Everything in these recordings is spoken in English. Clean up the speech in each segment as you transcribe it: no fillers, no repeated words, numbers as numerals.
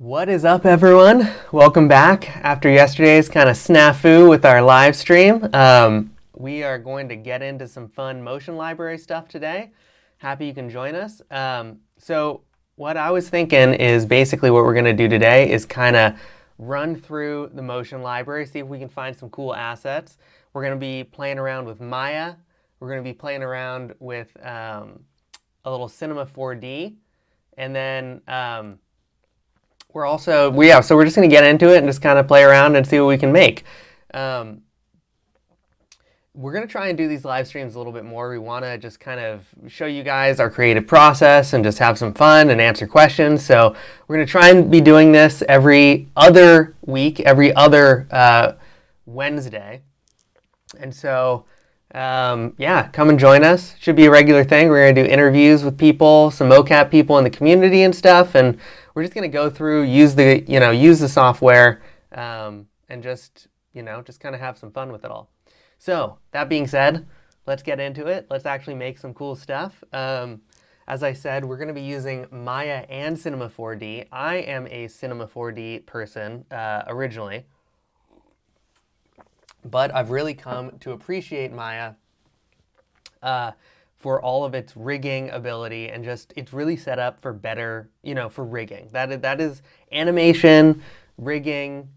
What is up, everyone? Welcome back after yesterday's kind of snafu with our live stream. We are going to get into some fun motion library stuff today. Happy you can join us. So what I was thinking is basically what we're going to do today is kind of run through the motion library, see if we can find some cool assets. We're going to be playing around with Maya. We're going to be playing around with a little Cinema 4D. And then so we're just going to get into it and just kind of play around and see what we can make. We're going to try and do these live streams a little bit more. We want to just kind of show you guys our creative process and just have some fun and answer questions. So we're going to try and be doing this every other week, every other Wednesday. And so, yeah, come and join us. Should be a regular thing. We're going to do interviews with people, some mocap people in the community and stuff, and we're just going to go through, use the software, and just kind of have some fun with it all. So that being said, let's get into it. Let's actually make some cool stuff. As I said, we're going to be using Maya and Cinema 4D. I am a Cinema 4D person originally, but I've really come to appreciate Maya for all of its rigging ability, and just it's really set up for better, for rigging. That is animation, rigging,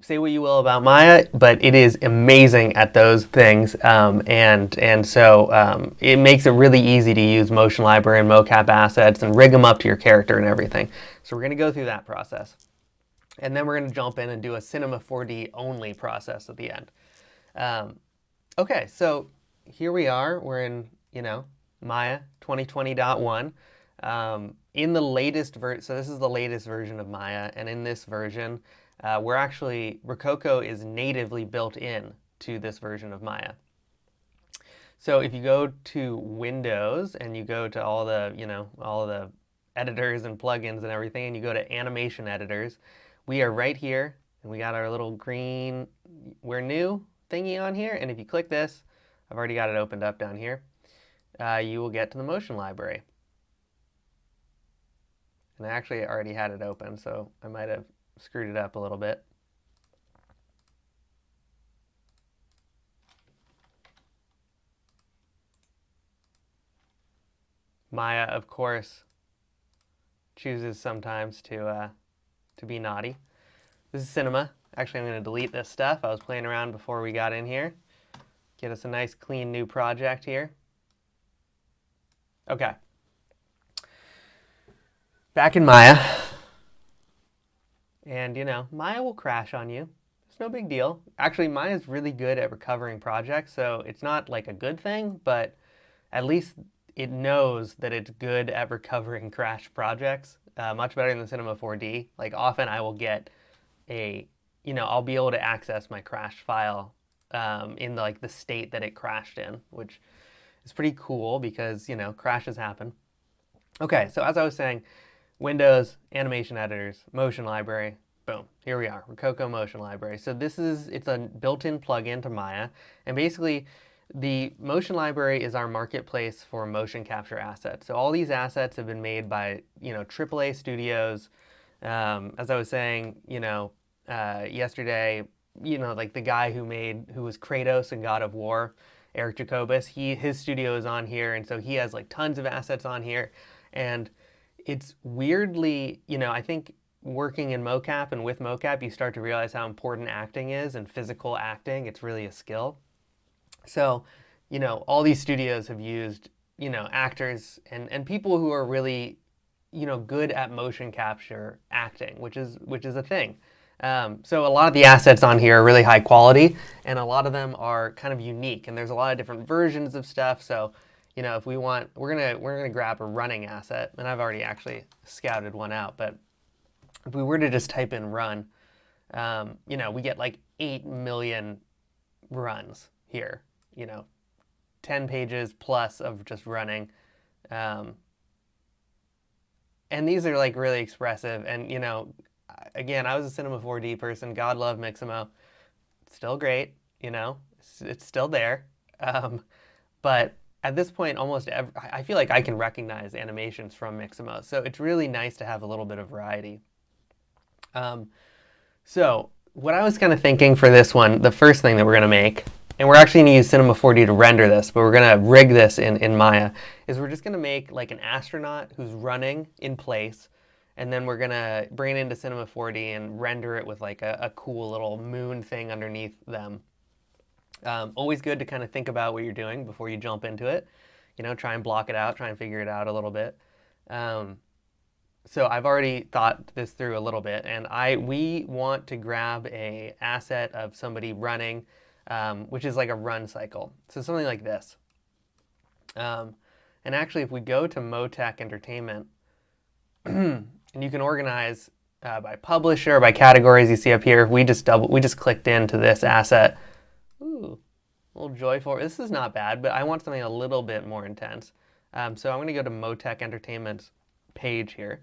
say what you will about Maya, but it is amazing at those things, and so it makes it really easy to use motion library and mocap assets and rig them up to your character and everything. So we're going to go through that process. And then we're going to jump in and do a Cinema 4D only process at the end. Okay, so here we are. We're in, Maya 2020.1. In the latest version, so this is the latest version of Maya, and in this version, Rokoko is natively built in to this version of Maya. So if you go to Windows and you go to all the editors and plugins and everything, and you go to animation editors, we are right here, and we got our little green "We're new" thingy on here, and if you click this, I've already got it opened up down here, you will get to the motion library. And I actually already had it open, so I might have screwed it up a little bit. Maya, of course, chooses sometimes to be naughty. This is Cinema. Actually, I'm going to delete this stuff. I was playing around before we got in here. Get us a nice, clean, new project here. Okay. Back in Maya. And, Maya will crash on you. It's no big deal. Actually, Maya is really good at recovering projects, so it's not like a good thing, but at least it knows that it's good at recovering crashed projects. Much better than Cinema 4D. Like, often I will get I'll be able to access my crashed file in the state that it crashed in, which is pretty cool because, crashes happen. Okay, so as I was saying, Windows, animation editors, motion library, boom, here we are, Rokoko Motion Library. So it's a built-in plugin to Maya, and basically the motion library is our marketplace for motion capture assets. So all these assets have been made by, AAA studios. As I was saying, yesterday, like the guy who was Kratos in God of War, Eric Jacobus, his studio is on here, and so he has like tons of assets on here. And it's weirdly, I think working in mocap and with mocap, you start to realize how important acting is, and physical acting. It's really a skill. So, all these studios have used, actors and people who are really, good at motion capture acting, which is a thing. So a lot of the assets on here are really high quality, and a lot of them are kind of unique, and there's a lot of different versions of stuff. So, if we want, we're gonna grab a running asset, and I've already actually scouted one out. But if we were to just type in run, we get like 8 million runs here. 10 pages plus of just running. And these are like really expressive. And, again, I was a Cinema 4D person. God love Mixamo. It's still great, it's still there. But at this point, I feel like I can recognize animations from Mixamo, so it's really nice to have a little bit of variety. So what I was kind of thinking for this one, the first thing that we're going to make, and we're actually going to use Cinema 4D to render this, but we're going to rig this in Maya, is we're just going to make like an astronaut who's running in place, and then we're going to bring it into Cinema 4D and render it with like a cool little moon thing underneath them. Always good to kind of think about what you're doing before you jump into it. You know, try and block it out, try and figure it out a little bit. So I've already thought this through a little bit, and we want to grab a asset of somebody running, which is like a run cycle. So something like this. And actually, if we go to Motec Entertainment, and you can organize by publisher, by categories you see up here. We just clicked into this asset. Ooh, a little joyful. This is not bad, but I want something a little bit more intense. So I'm going to go to Motec Entertainment's page here.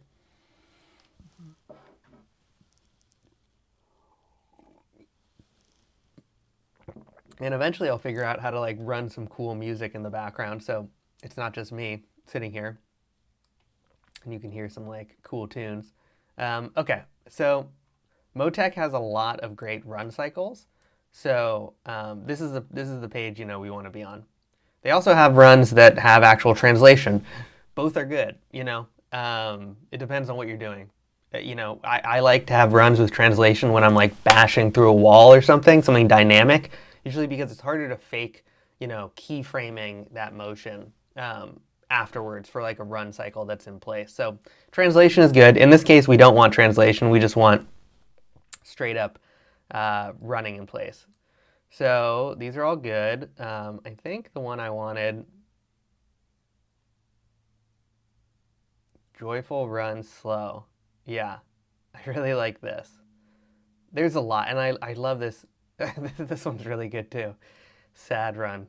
And eventually I'll figure out how to like run some cool music in the background, so it's not just me sitting here. And you can hear some like cool tunes. Okay, so Motec has a lot of great run cycles. So this is the page we want to be on. They also have runs that have actual translation. Both are good. It depends on what you're doing. I like to have runs with translation when I'm like bashing through a wall or something dynamic. Usually because it's harder to fake, keyframing that motion afterwards for like a run cycle that's in place. So translation is good. In this case, we don't want translation. We just want straight up running in place. So these are all good. I think the one I wanted, joyful run slow. Yeah, I really like this. There's a lot, and I love this. This one's really good too. Sad run.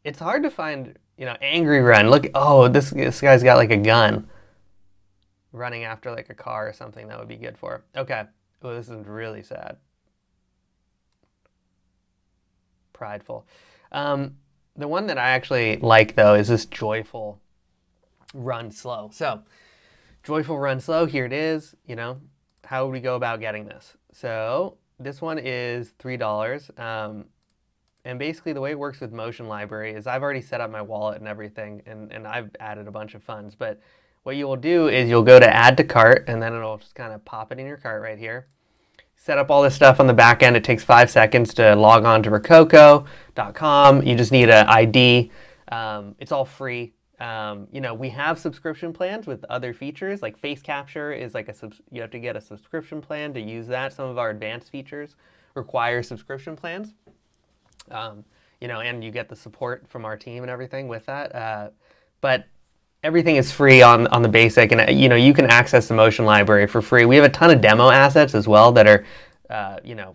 It's hard to find, angry run. Look, oh, this guy's got like a gun. Running after like a car or something that would be good for. Okay. Oh, this is really sad. Prideful. The one that I actually like though is this joyful run slow. So, joyful run slow, here it is. How would we go about getting this? So, this one is $3. And basically the way it works with Motion Library is I've already set up my wallet and everything, and I've added a bunch of funds. But what you will do is you'll go to add to cart, and then it'll just kind of pop it in your cart right here. Set up all this stuff on the back end. It takes 5 seconds to log on to Rokoko.com. You just need an ID. It's all free. We have subscription plans with other features, like face capture is like you have to get a subscription plan to use that. Some of our advanced features require subscription plans. And you get the support from our team and everything with that. But everything is free on the basic, and you can access the Motion Library for free. We have a ton of demo assets as well that are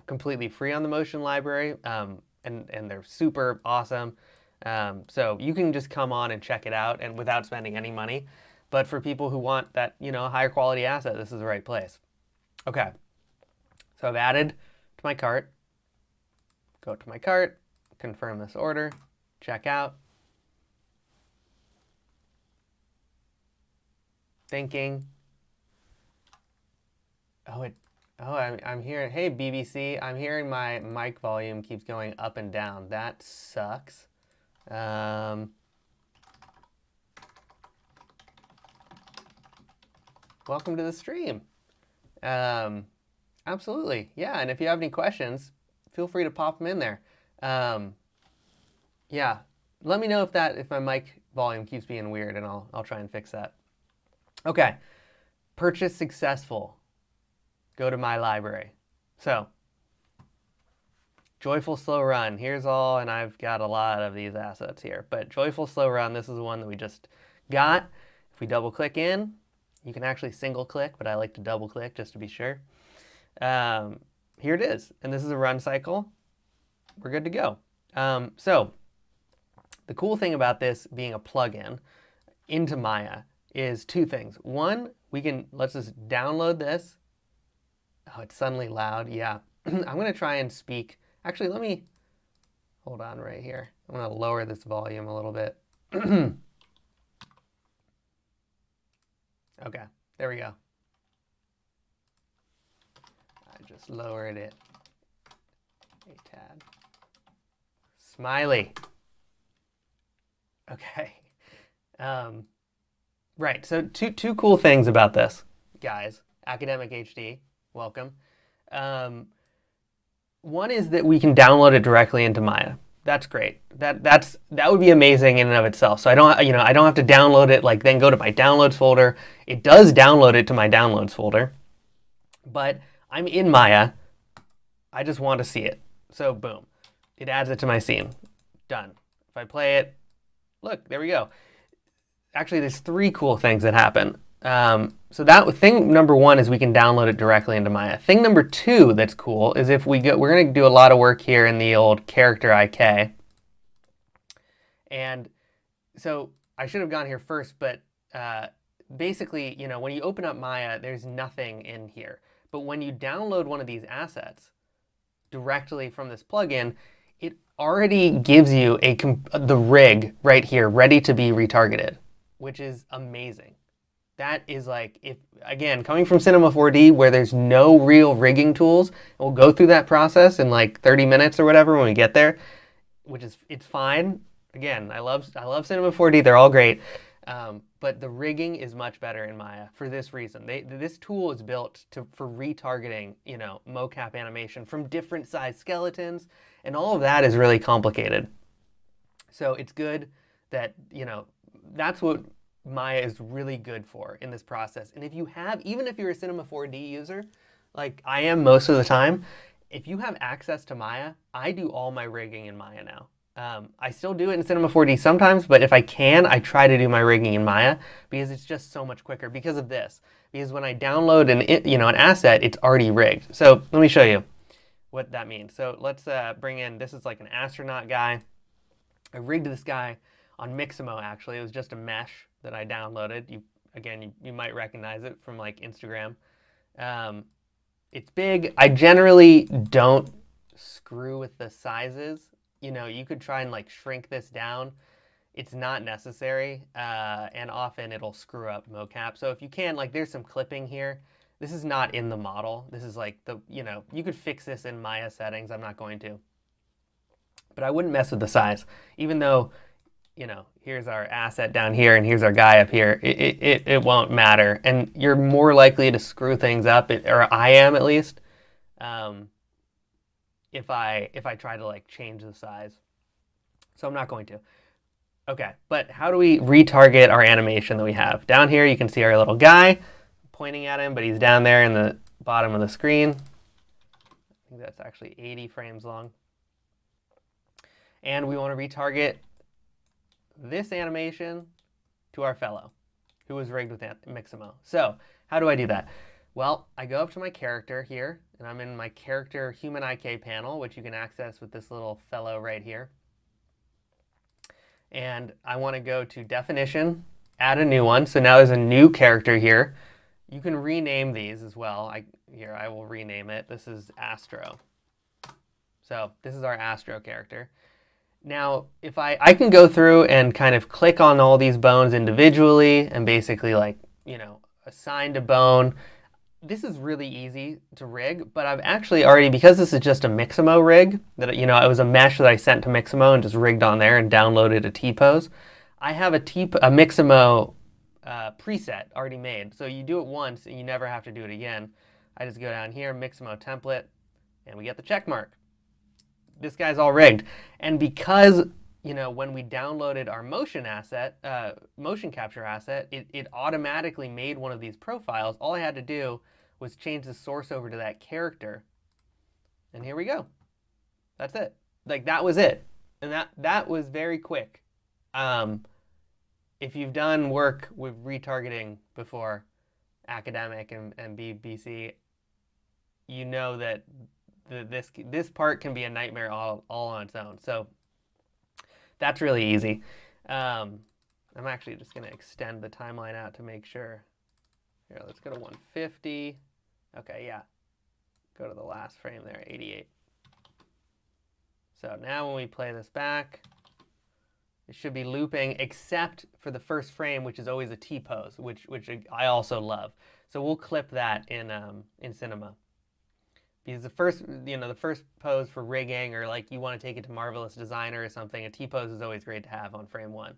completely free on the Motion Library, and they're super awesome. So you can just come on and check it out and without spending any money. But for people who want that higher quality asset, this is the right place. Okay, so I've added to my cart. Go to my cart, confirm this order, check out. Thinking. I'm hearing, hey BBC, I'm hearing my mic volume keeps going up and down. That sucks. Welcome to the stream. Absolutely, yeah, and if you have any questions, feel free to pop them in there. Yeah, let me know if my mic volume keeps being weird, and I'll try and fix that. Okay, purchase successful. Go to my library. So, joyful slow run. Here's all, and I've got a lot of these assets here. But joyful slow run, this is the one that we just got. If we double click in, you can actually single click, but I like to double click just to be sure. Here it is, and this is a run cycle. We're good to go. So, the cool thing about this being a plugin into Maya is two things. One, let's just download this. Oh, it's suddenly loud. Yeah. I'm going to try and speak. Actually, hold on right here. I'm going to lower this volume a little bit. Okay, there we go. I just lowered it a tad. Smiley. Okay. Right, so two cool things about this, guys. Academic HD, welcome. One is that we can download it directly into Maya. That's great. That would be amazing in and of itself. So I don't have to download it, like then go to my downloads folder. It does download it to my downloads folder, but I'm in Maya. I just want to see it. So boom, it adds it to my scene. Done. If I play it, look, there we go. Actually, there's three cool things that happen. So that thing number one is we can download it directly into Maya. Thing number two that's cool is if we're going to do a lot of work here in the old character IK. And so I should have gone here first, but basically, when you open up Maya, there's nothing in here. But when you download one of these assets directly from this plugin, it already gives you the rig right here ready to be retargeted, which is amazing. That is like, again, coming from Cinema 4D where there's no real rigging tools, we'll go through that process in like 30 minutes or whatever when we get there, it's fine. Again, I love Cinema 4D, they're all great. But the rigging is much better in Maya for this reason. This tool is built for retargeting, mocap animation from different size skeletons, and all of that is really complicated. So it's good that, that's what Maya is really good for in this process. And even if you're a Cinema 4D user, like I am most of the time, if you have access to Maya, I do all my rigging in Maya now. I still do it in Cinema 4D sometimes, but if I can, I try to do my rigging in Maya because it's just so much quicker because of this. Because when I download an asset, it's already rigged. So let me show you what that means. So let's bring in, this is like an astronaut guy. I rigged this guy on Mixamo, actually. It was just a mesh that I downloaded. You might recognize it from like Instagram. It's big. I generally don't screw with the sizes. You could try and like shrink this down. It's not necessary, and often it'll screw up mocap. So if you can, like there's some clipping here. This is not in the model. This is like you could fix this in Maya settings. I'm not going to. But I wouldn't mess with the size, even though, here's our asset down here and here's our guy up here. It won't matter. And you're more likely to screw things up, or I am at least, if I try to like change the size. So I'm not going to. Okay, but how do we retarget our animation that we have? Down here you can see our little guy pointing at him, but he's down there in the bottom of the screen. I think that's actually 80 frames long. And we want to retarget this animation to our fellow who was rigged with Mixamo. So how do I do that? Well, I go up to my character here, and I'm in my character human IK panel, which you can access with this little fellow right here. And I want to go to definition, add a new one. So now there's a new character here. You can rename these as well. I will rename it. This is Astro. So this is our Astro character. Now, if I can go through and kind of click on all these bones individually and basically like, assign a bone. This is really easy to rig, but I've actually already, because this is just a Mixamo rig, that it was a mesh that I sent to Mixamo and just rigged on there and downloaded a T-pose. I have a Mixamo preset already made. So you do it once and you never have to do it again. I just go down here, Mixamo template, and we get the check mark. This guy's all rigged. And because, when we downloaded our motion capture asset, it automatically made one of these profiles. All I had to do was change the source over to that character. And here we go. That's it. Like, that was it. And that was very quick. If you've done work with retargeting before, academic and BBC, you know that this part can be a nightmare all on its own. So that's really easy. I'm actually just going to extend the timeline out to make sure. Here, let's go to 150. Okay, yeah. Go to the last frame there, 88. So now when we play this back, it should be looping except for the first frame, which is always a T-pose, which I also love. So we'll clip that in Cinema. Because the first pose for rigging, or like you want to take it to Marvelous Designer or something, a T-pose is always great to have on frame 1.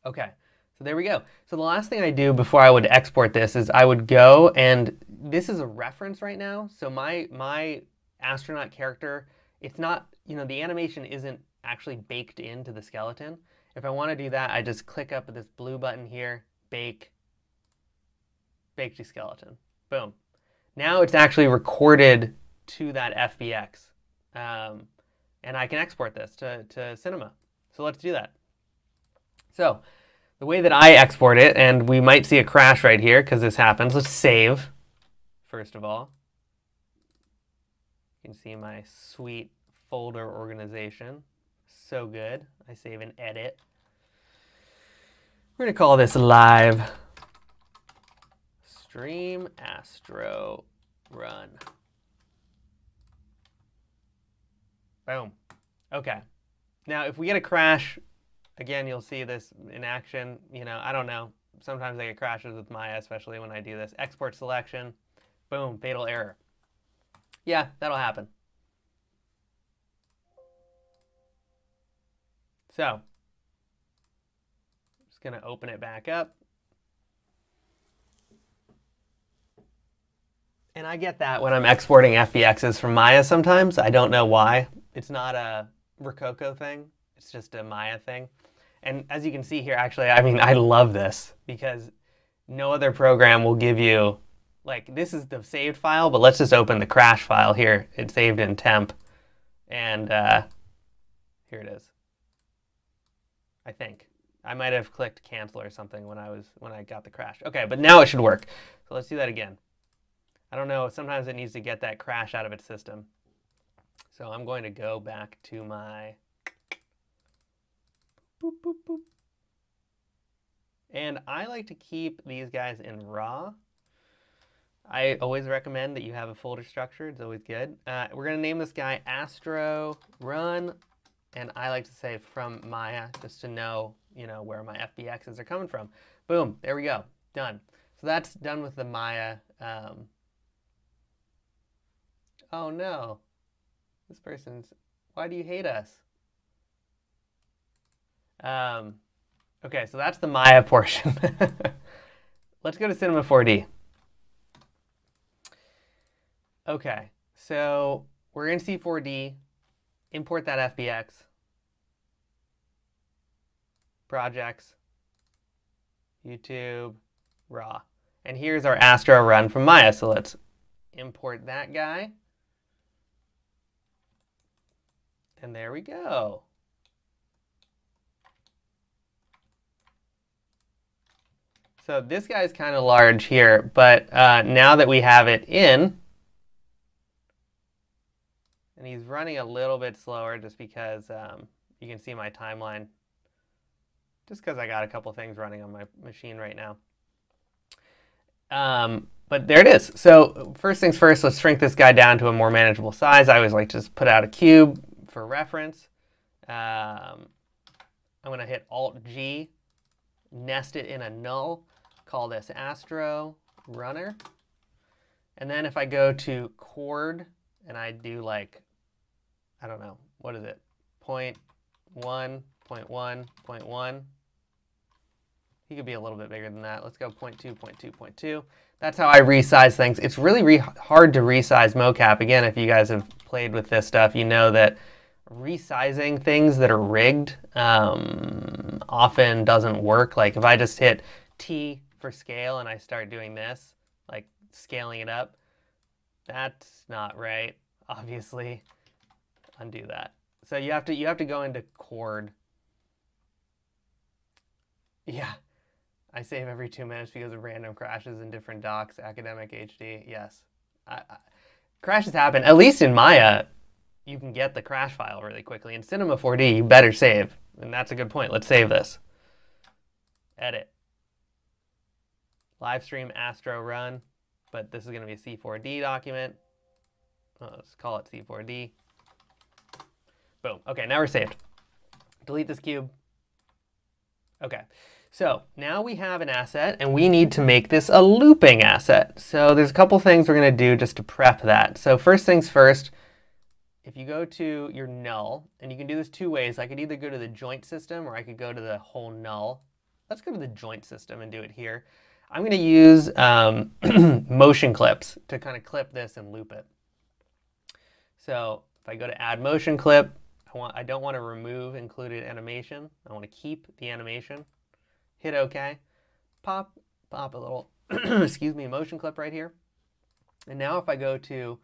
Okay, so there we go. So the last thing I do before I would export this is I would go, and this is a reference right now. So my astronaut character, it's not, the animation isn't actually baked into the skeleton. If I want to do that, I just click up at this blue button here, bake to skeleton. Boom. Now it's actually recorded to that FBX. And I can export this to Cinema. So let's do that. So the way that I export it, and we might see a crash right here because this happens. Let's save, first of all. You can see my sweet folder organization. So good. I save and edit. We're going to call this LiveStream Astro Run. Boom. Okay. Now, if we get a crash, again, you'll see this in action. I don't know. Sometimes I get crashes with Maya, especially when I do this. Export selection. Boom. Fatal error. Yeah, that'll happen. So, I'm just going to open it back up. And I get that when I'm exporting FBXs from Maya sometimes. I don't know why. It's not a Rokoko thing. It's just a Maya thing. And as you can see here, actually, I love this because no other program will give you, like, this is the saved file, but let's just open the crash file here. It's saved in temp. And here it is. I think. I might have clicked cancel or something when I got the crash. Okay, but now it should work. So let's do that again. I don't know, sometimes it needs to get that crash out of its system. So I'm going to go back to my boop, boop, boop. And I like to keep these guys in raw. I always recommend that you have a folder structure. It's always good. We're going to name this guy Astro Run. And I like to say from Maya, just to know, where my FBXs are coming from. Boom, there we go, done. So that's done with the Maya. Oh no, this person's, why do you hate us? Okay, so that's the Maya portion. Let's go to Cinema 4D. Okay, so we're in C4D. Import that FBX. Projects. YouTube. Raw. And here's our Astro Run from Maya. So let's import that guy. And there we go. So this guy's kind of large here, but now that we have it in, and he's running a little bit slower just because you can see my timeline, just because I got a couple things running on my machine right now. But there it is. So first things first, let's shrink this guy down to a more manageable size. I always like to just put out a cube for reference. I'm going to hit Alt-G, nest it in a null, call this Astro Runner. And then if I go to chord and I do like, I don't know, what is it? 0.1, 0.1, 0.1. He could be a little bit bigger than that. Let's go 0.2, 0.2, 0.2. That's how I resize things. It's really hard to resize mocap. Again, if you guys have played with this stuff, you know that resizing things that are rigged often doesn't work. Like if I just hit T for scale and I start doing this, like scaling it up, that's not right, obviously. Undo that. So you have to go into chord. Yeah, I save every 2 minutes because of random crashes in different docs. Academic HD, yes. Crashes happen. At least in Maya, you can get the crash file really quickly. In Cinema 4D, you better save. And that's a good point. Let's save this. Edit. LiveStream Astro Run. But this is going to be a C4D document. Let's call it C4D. Boom. Okay, now we're saved. Delete this cube. Okay, so now we have an asset, and we need to make this a looping asset. So there's a couple things we're going to do just to prep that. So first things first, if you go to your null, and you can do this two ways. I could either go to the joint system, or I could go to the whole null. Let's go to the joint system and do it here. I'm going to use motion clips to kind of clip this and loop it. So if I go to add motion clip, I don't want to remove included animation. I want to keep the animation. Hit OK. Pop a little excuse me, motion clip right here. And now if I go to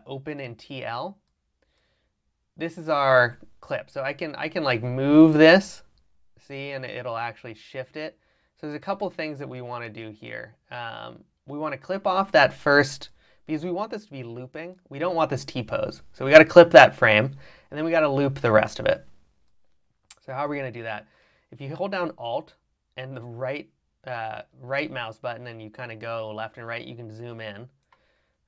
open in TL, this is our clip. So I can like move this, see, and it'll actually shift it. So there's a couple things that we want to do here. We want to clip off that first, because we want this to be looping. We don't want this T-pose. So we got to clip that frame, and then we got to loop the rest of it. So how are we going to do that? If you hold down Alt and the right mouse button, and you kind of go left and right, you can zoom in.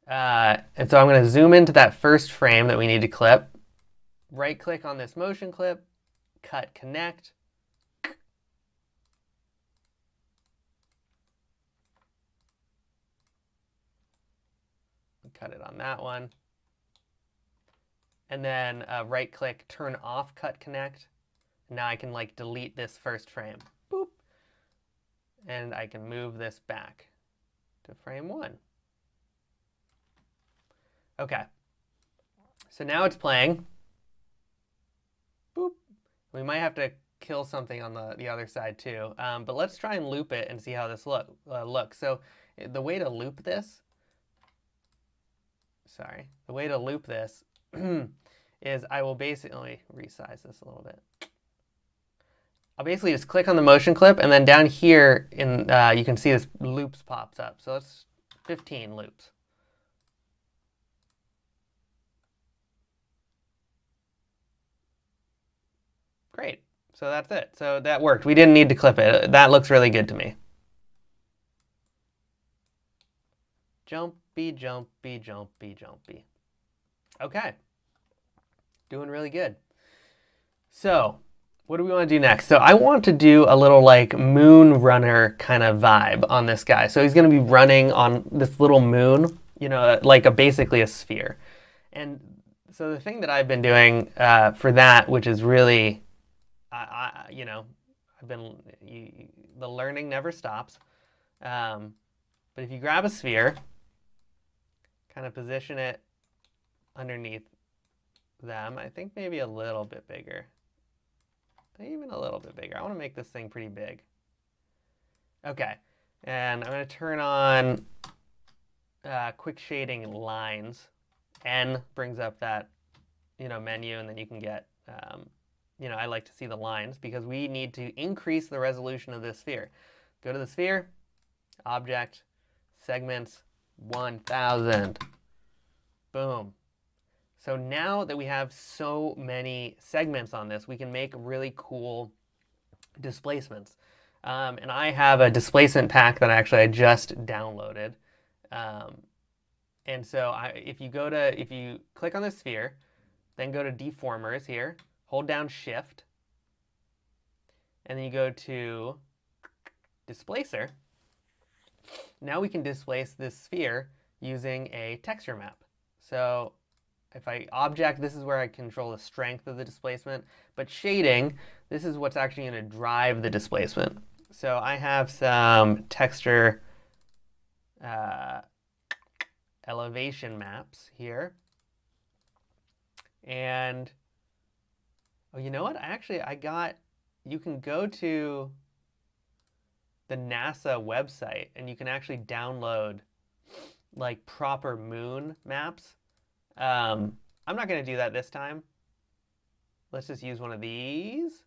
And so I'm going to zoom into that first frame that we need to clip. Right-click on this motion clip, cut connect. Cut it on that one. And then right-click, turn off cut connect. Now I can like delete this first frame. Boop. And I can move this back to frame 1. Okay. So now it's playing. Boop. We might have to kill something on the other side too. But let's try and loop it and see how this looks. So the way to loop this, is I will basically resize this a little bit. I'll basically just click on the motion clip, and then down here in you can see this loops pops up. So let's 15 loops. Great. So that's it. So that worked. We didn't need to clip it. That looks really good to me. Jumpy, jumpy, jumpy, jumpy. Okay. Doing really good. So what do we want to do next? So I want to do a little like moon runner kind of vibe on this guy. So he's going to be running on this little moon, you know, like basically a sphere. And so the thing that I've been doing for that, which is really, you know, the learning never stops. But if you grab a sphere, kind of position it underneath them, I think maybe a little bit bigger. Even a little bit bigger. I want to make this thing pretty big. Okay, and I'm going to turn on quick shading lines. N brings up that, you know, menu, and then you can get, you know, I like to see the lines because we need to increase the resolution of this sphere. Go to the sphere, object, segments, 1000. Boom. So now that we have so many segments on this, we can make really cool displacements. And I have a displacement pack that I just downloaded. And so if you click on the sphere, then go to deformers here, hold down Shift, and then you go to displacer. Now we can displace this sphere using a texture map. So if I object, this is where I control the strength of the displacement. But shading, this is what's actually going to drive the displacement. So I have some texture elevation maps here. And, oh, you know what? You can go to the NASA website, and you can actually download like proper moon maps. I'm not going to do that this time. Let's just use one of these.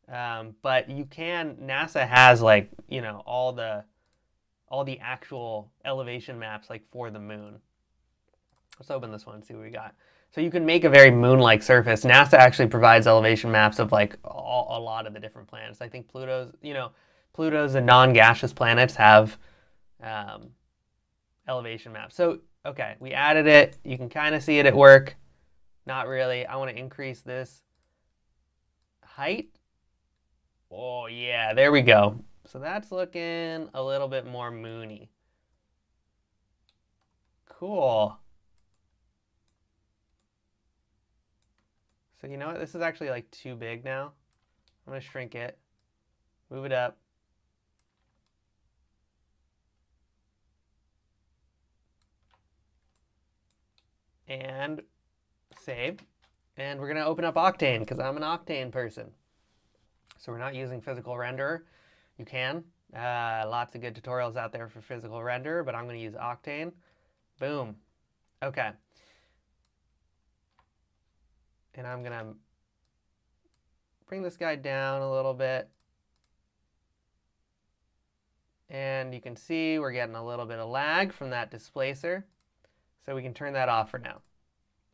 But you can, NASA has like, you know, all the actual elevation maps like for the moon. Let's open this one and see what we got. So you can make a very moon-like surface. NASA actually provides elevation maps of like a lot of the different planets. I think Pluto's and non-gaseous planets have elevation maps. So, okay, we added it. You can kind of see it at work. Not really. I want to increase this height. Oh yeah, there we go. So that's looking a little bit more moony. Cool. So you know what? This is actually like too big now. I'm going to shrink it, move it up. And save. And we're going to open up Octane because I'm an Octane person. So we're not using physical renderer. You can. Lots of good tutorials out there for physical renderer, but I'm going to use Octane. Boom. Okay. And I'm going to bring this guy down a little bit. And you can see we're getting a little bit of lag from that displacer. So we can turn that off for now.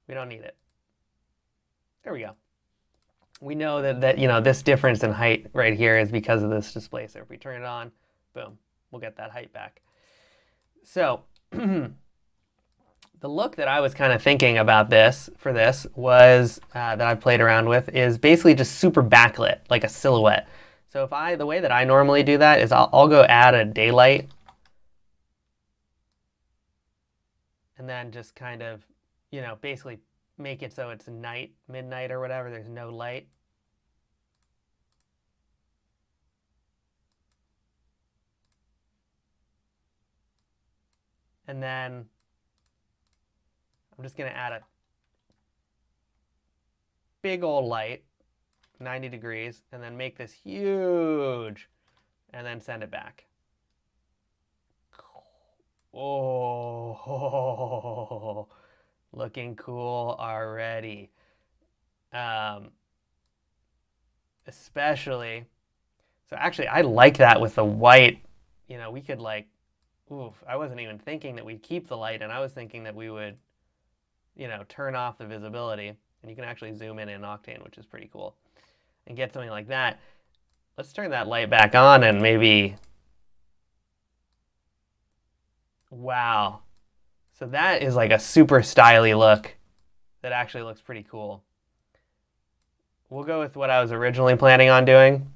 We don't need it. There we go. We know that you know, this difference in height right here is because of this displacer. If we turn it on, boom, we'll get that height back. So the look that I was kind of thinking about this for this was that I played around with is basically just super backlit, like a silhouette. So the way that I normally do that is I'll go add a daylight and then just kind of, you know, basically make it so it's night, midnight or whatever. There's no light. And then I'm just going to add a big old light, 90 degrees, and then make this huge, and then send it back. Oh, looking cool already. Especially, so actually I like that with the white. You know, we could like, oof, I wasn't even thinking that we'd keep the light, and I was thinking that we would, you know, turn off the visibility. And you can actually zoom in Octane, which is pretty cool, and get something like that. Let's turn that light back on and maybe, wow. So that is like a super styly look that actually looks pretty cool. We'll go with what I was originally planning on doing.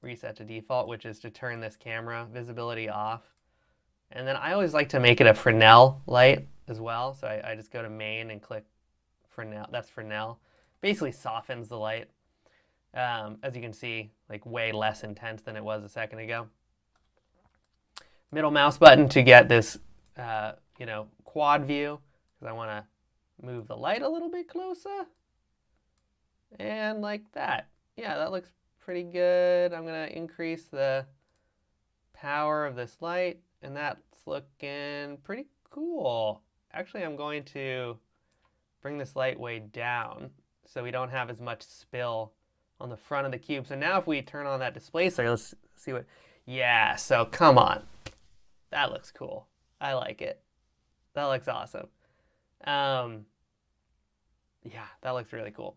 Reset to default, which is to turn this camera visibility off. And then I always like to make it a Fresnel light as well. So I just go to main and click Fresnel. That's Fresnel. Basically softens the light. As you can see, like way less intense than it was a second ago. Middle mouse button to get this, you know, quad view, because I want to move the light a little bit closer. And like that. Yeah, that looks pretty good. I'm going to increase the power of this light, and that's looking pretty cool. Actually, I'm going to bring this light way down so we don't have as much spill on the front of the cube. So now if we turn on that displacer, let's see what, yeah, so come on. That looks cool. I like it. That looks awesome. Yeah, that looks really cool.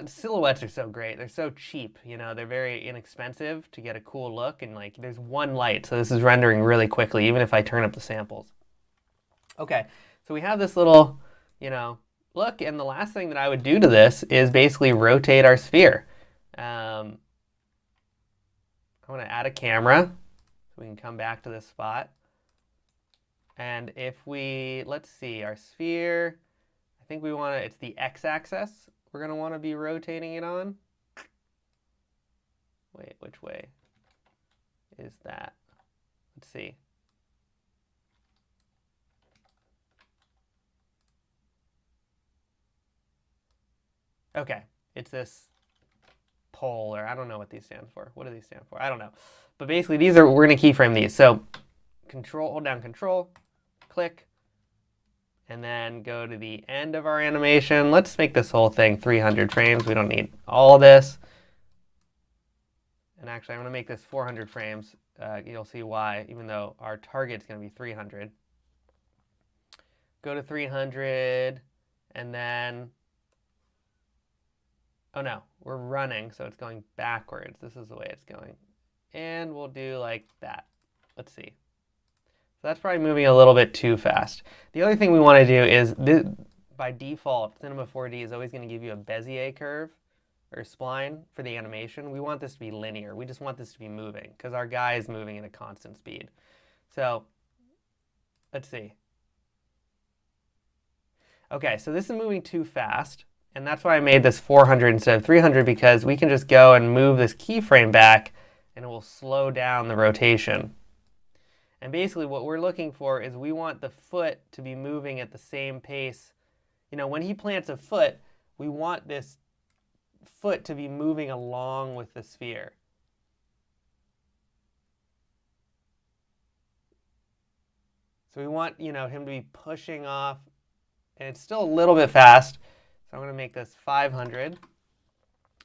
Silhouettes are so great. They're so cheap, you know, they're very inexpensive to get a cool look, and like there's one light, so this is rendering really quickly, even if I turn up the samples. Okay, so we have this little, you know, look, and the last thing that I would do to this is basically rotate our sphere. I want to add a camera, so we can come back to this spot. And if we, let's see, our sphere, I think we want to, it's the x-axis we're going to want to be rotating it on. Wait, which way is that? Let's see. Okay, it's this pole, or I don't know what these stand for. What do these stand for? I don't know. But basically, these are, we're going to keyframe these. So hold down Control, click, and then go to the end of our animation. Let's make this whole thing 300 frames. We don't need all this. And actually, I'm going to make this 400 frames. You'll see why, even though our target's going to be 300. Go to 300, and then, oh no, we're running, so it's going backwards. This is the way it's going. And we'll do like that. Let's see. So that's probably moving a little bit too fast. The other thing we want to do is, by default, Cinema 4D is always going to give you a Bezier curve or spline for the animation. We want this to be linear. We just want this to be moving because our guy is moving at a constant speed. So let's see. Okay, so this is moving too fast, and that's why I made this 400 instead of 300, because we can just go and move this keyframe back and it will slow down the rotation. And basically what we're looking for is we want the foot to be moving at the same pace. You know, when he plants a foot, we want this foot to be moving along with the sphere. So we want, you know, him to be pushing off, and it's still a little bit fast. So I'm going to make this 500.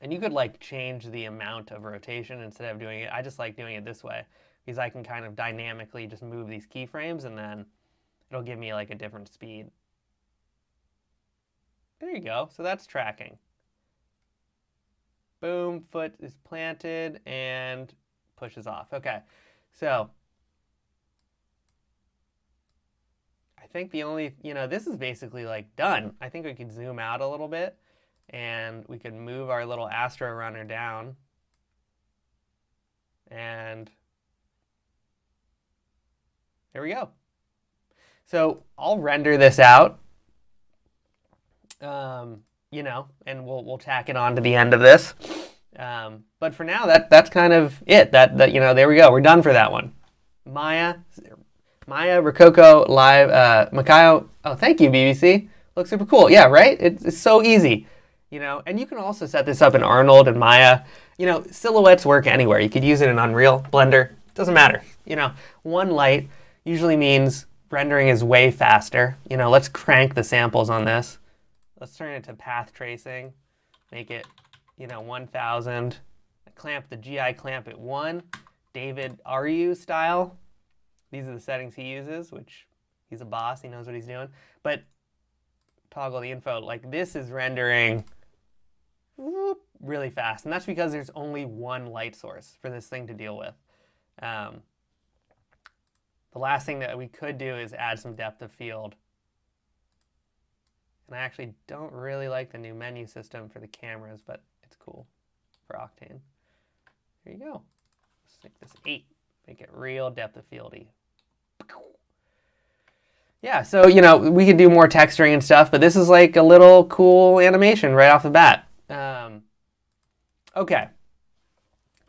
And you could like change the amount of rotation instead of doing it. I just like doing it this way because I can kind of dynamically just move these keyframes and then it'll give me like a different speed. There you go. So that's tracking. Boom, foot is planted and pushes off. Okay, so I think the only, you know, this is basically like done. I think we could zoom out a little bit and we could move our little Astro runner down. And there we go. So I'll render this out, you know, and we'll tack it on to the end of this. But for now, that's kind of it. That you know, there we go. We're done for that one. Maya, Rokoko, Makayo. Oh, thank you, BBC. Looks super cool. Yeah, right? It's so easy. You know, and you can also set this up in Arnold and Maya. You know, silhouettes work anywhere. You could use it in Unreal, Blender. Doesn't matter. You know, one light usually means rendering is way faster. You know, let's crank the samples on this. Let's turn it to path tracing. Make it, you know, 1000. Clamp the GI clamp at 1. David RU style. These are the settings he uses, which he's a boss. He knows what he's doing. But toggle the info. Like this is rendering really fast. And that's because there's only one light source for this thing to deal with. The last thing that we could do is add some depth of field. And I actually don't really like the new menu system for the cameras, but it's cool for Octane. There you go. Stick this 8. Make it real depth of fieldy. Yeah, so, you know, we could do more texturing and stuff, but this is like a little cool animation right off the bat. Okay,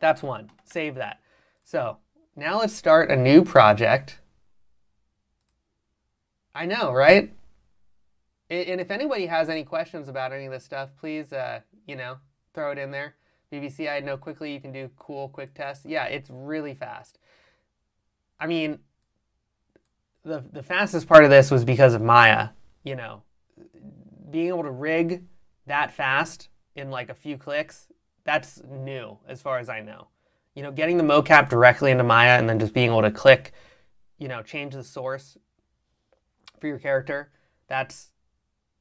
that's one. Save that. So now let's start a new project. I know, right? And if anybody has any questions about any of this stuff, please, you know, throw it in there. BBC, I know quickly you can do cool quick tests. Yeah, it's really fast. I mean, the fastest part of this was because of Maya. You know, being able to rig that fast in like a few clicks, that's new as far as I know. You know, getting the mocap directly into Maya and then just being able to click, you know, change the source for your character, that's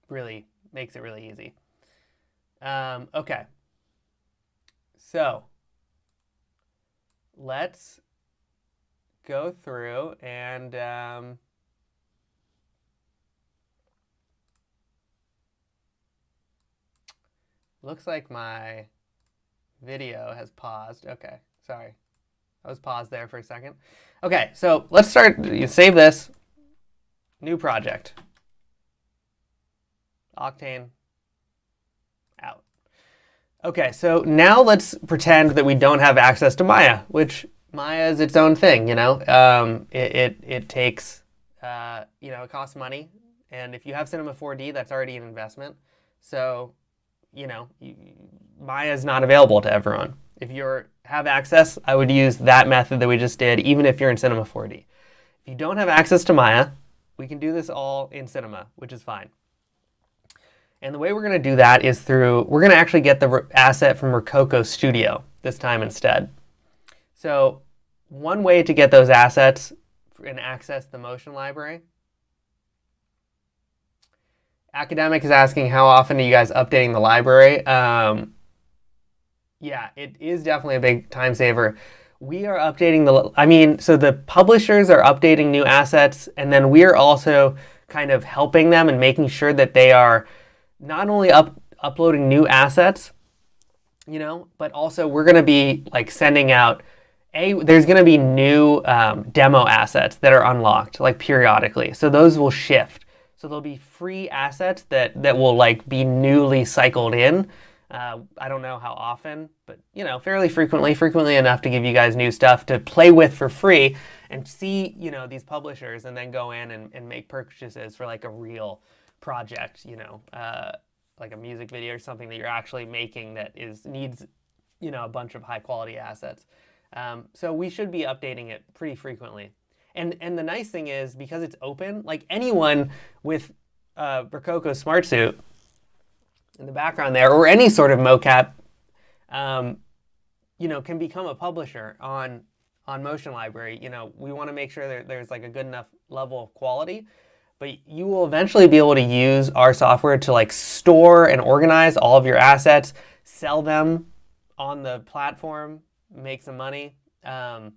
really makes it really easy. Okay. So let's go through and looks like my video has paused. Okay, sorry. I was paused there for a second. Okay, so let's start. You save this. New project. Octane. Out. Okay, so now let's pretend that we don't have access to Maya, which Maya is its own thing, you know. It takes, you know, it costs money. And if you have Cinema 4D, that's already an investment. So, you know, Maya is not available to everyone. If you have access, I would use that method that we just did, even if you're in Cinema 4D. If you don't have access to Maya, we can do this all in Cinema, which is fine. And the way we're going to do that is through, we're going to actually get the asset from Rokoko Studio this time instead. So one way to get those assets and access the motion library. Academic is asking, how often are you guys updating the library? Yeah, it is definitely a big time saver. We are updating so the publishers are updating new assets, and then we're also kind of helping them and making sure that they are not only uploading new assets, but also we're going to be like sending out there's going to be new demo assets that are unlocked like periodically. So those will shift. So there'll be free assets that will like be newly cycled in. I don't know how often, but fairly frequently enough to give you guys new stuff to play with for free and see, these publishers and then go in and make purchases for like a real project, like a music video or something that you're actually making that needs, a bunch of high quality assets. So we should be updating it pretty frequently. And the nice thing is, because it's open, like anyone with Rokoko Smart Suit in the background there, or any sort of mocap, can become a publisher on Motion Library. We want to make sure that there's like a good enough level of quality, but you will eventually be able to use our software to like store and organize all of your assets, sell them on the platform, make some money. And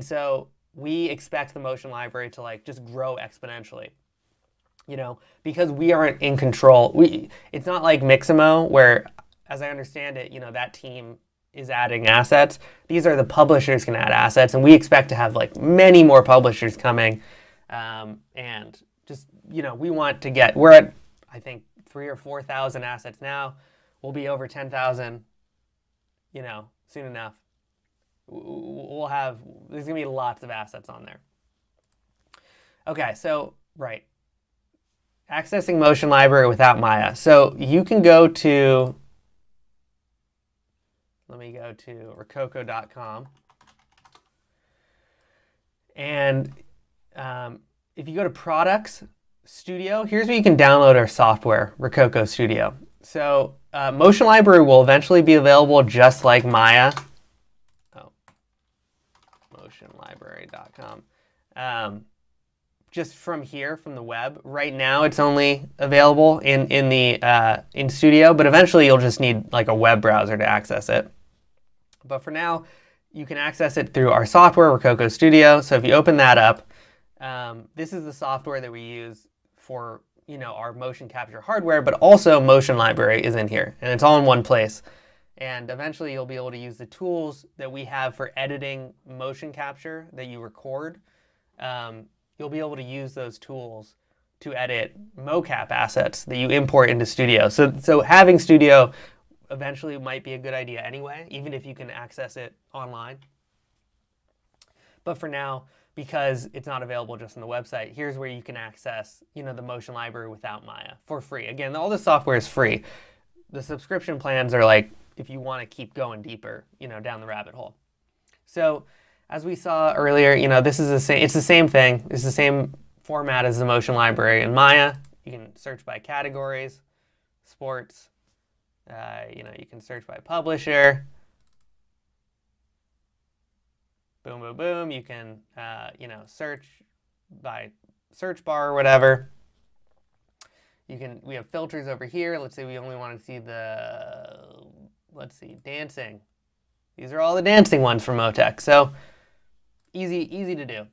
so we expect the Motion Library to like just grow exponentially, because we aren't in control. It's not like Mixamo where, as I understand it, that team is adding assets. These are the publishers can add assets, and we expect to have like many more publishers coming. And just, we want to we're at, I think, 3,000 or 4,000 assets now. We'll be over 10,000, soon enough. There's going to be lots of assets on there. Okay, so, right. Accessing Motion Library without Maya. So you can go to, let me go to Rokoko.com. And if you go to Products, Studio, here's where you can download our software, Rokoko Studio. So Motion Library will eventually be available just like Maya. Motionlibrary.com. Just from here, from the web. Right now, it's only available in Studio, but eventually you'll just need like a web browser to access it. But for now, you can access it through our software, Rokoko Studio. So if you open that up, this is the software that we use for our motion capture hardware, but also Motion Library is in here, and it's all in one place. And eventually you'll be able to use the tools that we have for editing motion capture that you record. You'll be able to use those tools to edit mocap assets that you import into Studio. So having Studio eventually might be a good idea anyway, even if you can access it online. But for now, because it's not available just on the website, here's where you can access, the Motion Library without Maya for free. Again, all the software is free. The subscription plans are like if you want to keep going deeper, down the rabbit hole. So as we saw earlier, this is it's the same thing. It's the same format as the Motion Library in Maya. You can search by categories, sports. You can search by publisher. Boom, boom, boom. You can, search by search bar or whatever. We have filters over here. Let's say we only want to see dancing. These are all the dancing ones from Motec. So easy to do.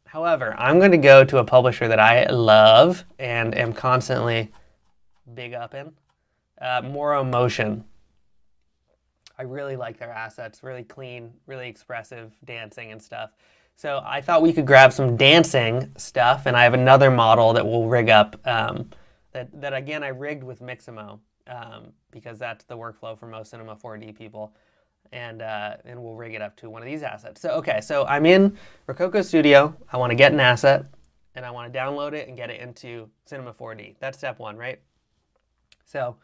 However, I'm going to go to a publisher that I love and am constantly big up in, Moro Motion. I really like their assets, really clean, really expressive dancing and stuff. So I thought we could grab some dancing stuff, and I have another model that we'll rig up that again I rigged with Mixamo because that's the workflow for most Cinema 4D people, and we'll rig it up to one of these assets. So I'm in Rokoko Studio. I want to get an asset, and I want to download it and get it into Cinema 4D. That's step one, right? So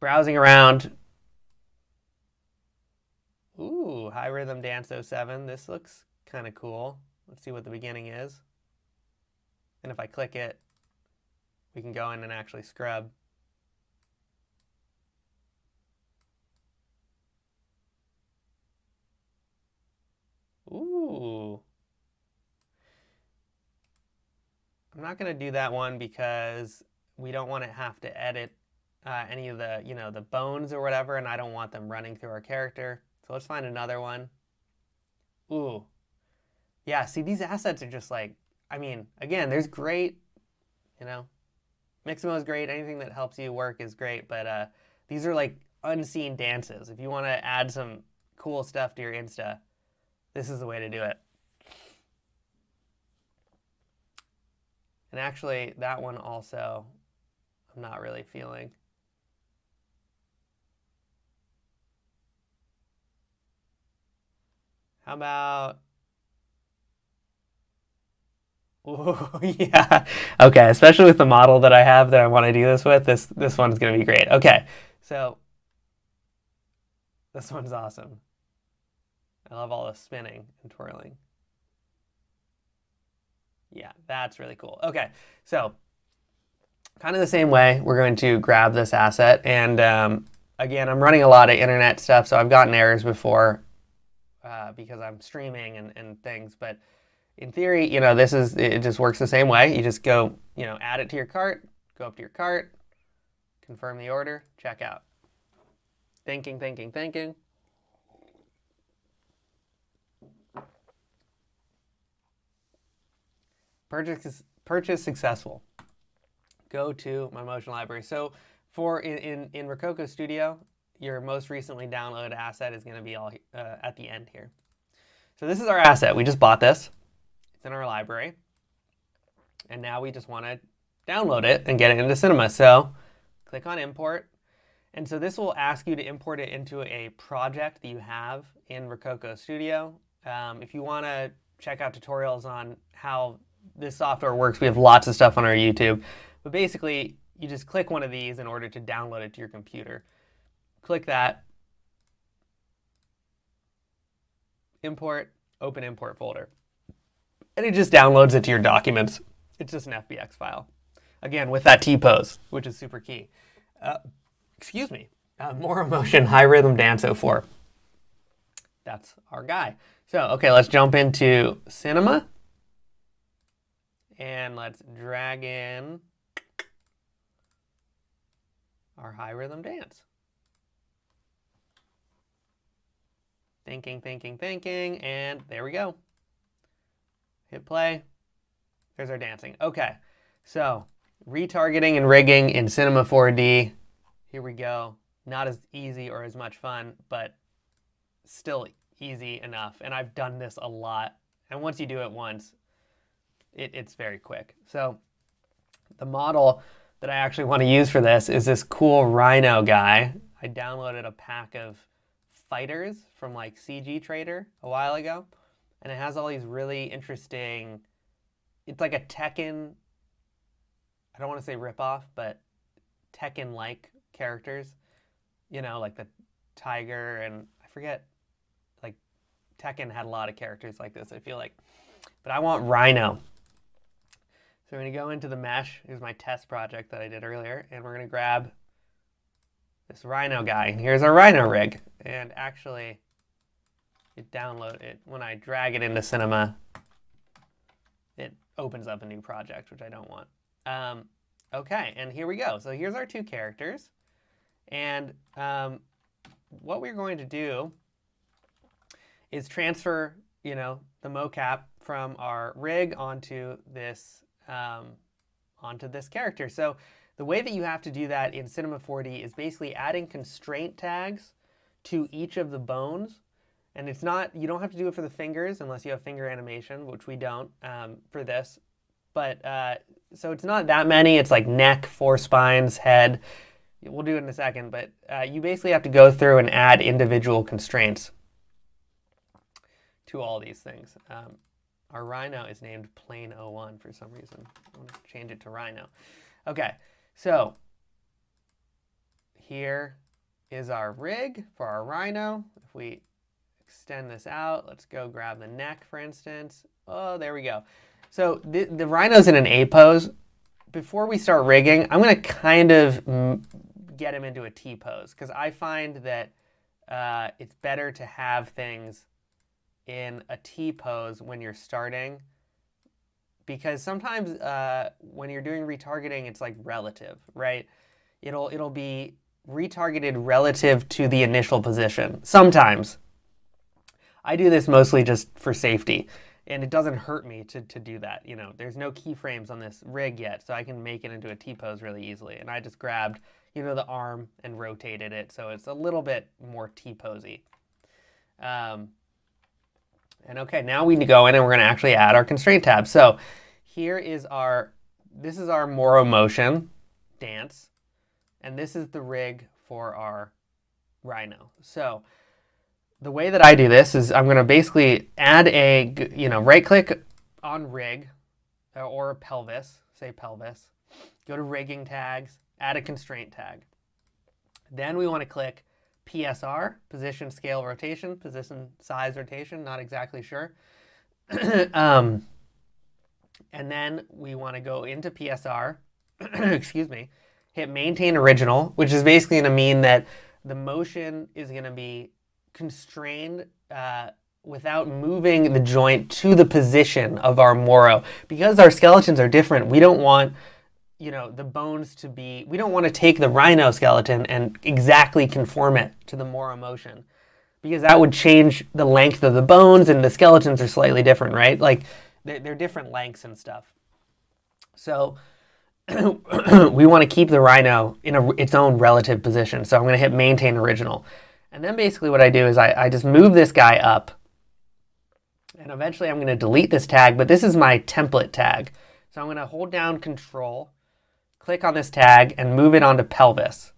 browsing around. Ooh, High Rhythm Dance 07. This looks kind of cool. Let's see what the beginning is. And if I click it, we can go in and actually scrub. Ooh. I'm not going to do that one because we don't want to have to edit any of the, the bones or whatever, and I don't want them running through our character. So let's find another one. Ooh. Yeah, see, these assets are just like, I mean, again, there's great, you know, Mixamo is great. Anything that helps you work is great. But these are like unseen dances. If you want to add some cool stuff to your Insta, this is the way to do it. And actually, that one also, I'm not really feeling. How about... Ooh, yeah. Okay, especially with the model that I have that I want to do this with, this one's going to be great. Okay, so this one's awesome. I love all the spinning and twirling. Yeah, that's really cool. Okay, so kind of the same way, we're going to grab this asset. And again, I'm running a lot of internet stuff, so I've gotten errors before because I'm streaming and things. But in theory, it just works the same way. You just go, add it to your cart, go up to your cart, confirm the order, check out. Thinking. Purchase successful. Go to my motion library. So for in Rokoko Studio, your most recently downloaded asset is going to be all at the end here. So this is our asset. We just bought this. It's in our library. And now we just want to download it and get it into Cinema. So click on Import. And so this will ask you to import it into a project that you have in Rokoko Studio. If you want to check out tutorials on how this software works, we have lots of stuff on our YouTube. But basically, you just click one of these in order to download it to your computer. Click that. Import, open import folder. And it just downloads it to your documents. It's just an FBX file. Again, with that T-pose, which is super key. Excuse me. More Emotion, High Rhythm Dance 04. That's our guy. So, okay, let's jump into Cinema. And let's drag in our high rhythm dance. Thinking, and there we go. Hit play. There's our dancing. Okay, so retargeting and rigging in Cinema 4D. Here we go. Not as easy or as much fun, but still easy enough. And I've done this a lot. And once you do it once, it's very quick. So the model that I actually want to use for this is this cool Rhino guy. I downloaded a pack of fighters from like CG Trader a while ago. And it has all these really interesting, it's like a Tekken, I don't want to say ripoff, but Tekken-like characters. Like the tiger, and I forget, like Tekken had a lot of characters like this, I feel like. But I want Rhino. So we're going to go into the mesh. Here's my test project that I did earlier. And we're going to grab this Rhino guy. And here's our Rhino rig. And actually, when I drag it into Cinema, it opens up a new project, which I don't want. Okay, and here we go. So here's our two characters. And what we're going to do is transfer, the mocap from our rig onto this character. So the way that you have to do that in Cinema 4D is basically adding constraint tags to each of the bones. And you don't have to do it for the fingers unless you have finger animation, which we don't for this. But so it's not that many. It's like neck, 4 spines, head. We'll do it in a second. But you basically have to go through and add individual constraints to all these things. Our Rhino is named Plane 01 for some reason. I'm going to change it to Rhino. Okay, so here is our rig for our Rhino. If we extend this out, let's go grab the neck, for instance. Oh, there we go. So the Rhino's in an A pose. Before we start rigging, I'm going to kind of get him into a T pose, because I find that it's better to have things in a T pose when you're starting, because sometimes when you're doing retargeting, it's like relative, right? It'll be retargeted relative to the initial position. Sometimes. I do this mostly just for safety, and it doesn't hurt me to do that. You know, there's no keyframes on this rig yet, so I can make it into a T-pose really easily. And I just grabbed, you know, the arm and rotated it so it's a little bit more T-posy. And okay, now we need to go in and we're going to actually add our constraint tab. So here is this is our Moro motion dance, and this is the rig for our rhino. So the way that I do this is I'm going to basically add a, you know, right click on rig or pelvis, say pelvis, go to rigging tags, add a constraint tag. Then we want to click PSR, position, scale, rotation, position, size, rotation, not exactly sure. And then we want to go into PSR, excuse me, hit maintain original, which is basically going to mean that the motion is going to be constrained without moving the joint to the position of our Moro. Because our skeletons are different, we don't want, you know, the bones to be, we don't want to take the rhino skeleton and exactly conform it to the Moro motion, because that would change the length of the bones, and the skeletons are slightly different, right? Like they're different lengths and stuff. So we want to keep the rhino in its own relative position. So I'm going to hit maintain original. And then basically what I do is I just move this guy up, and eventually I'm going to delete this tag, but this is my template tag. So I'm going to hold down Control, click on this tag, and move it onto pelvis.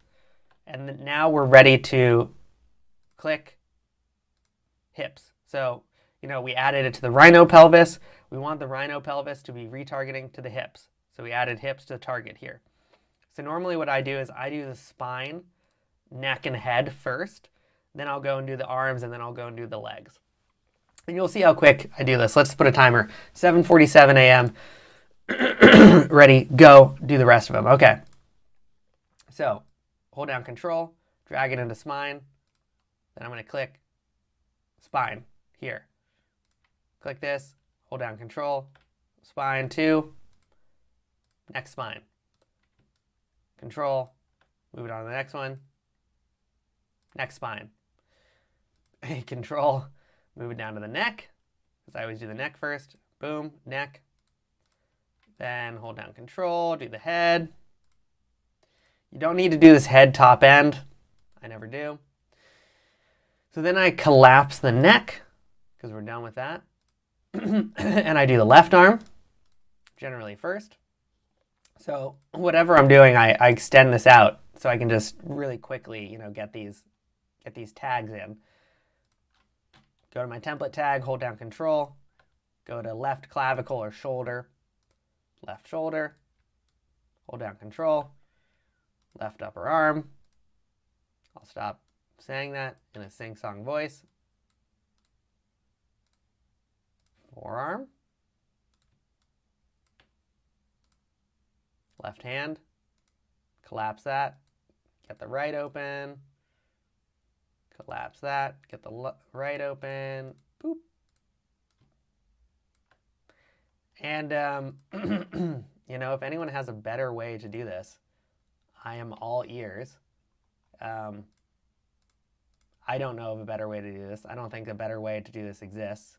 And now we're ready to click hips. So, you know, we added it to the rhino pelvis. We want the rhino pelvis to be retargeting to the hips. So we added hips to the target here. So normally what I do is I do the spine, neck, and head first. Then I'll go and do the arms, and then I'll go and do the legs. And you'll see how quick I do this. Let's put a timer. 7:47 a.m. Ready, go, do the rest of them. Okay. So hold down Control, drag it into spine. Then I'm going to click spine here. Click this, hold down Control, spine 2, next spine. Control, move it on to the next one, next spine. Control, move it down to the neck, because I always do the neck first. Boom, neck. Then hold down Control, do the head. You don't need to do this head top end. I never do. So then I collapse the neck, because we're done with that. And I do the left arm, generally first. So whatever I'm doing, I extend this out so I can just really quickly, you know, get these tags in. Go to my template tag, hold down Control, go to left clavicle or shoulder, left shoulder, hold down Control, left upper arm. I'll stop saying that in a sing-song voice. Forearm, left hand, collapse that, get the right open, collapse that, get the right open, boop. And, you know, if anyone has a better way to do this, I am all ears. I don't know of a better way to do this. I don't think a better way to do this exists.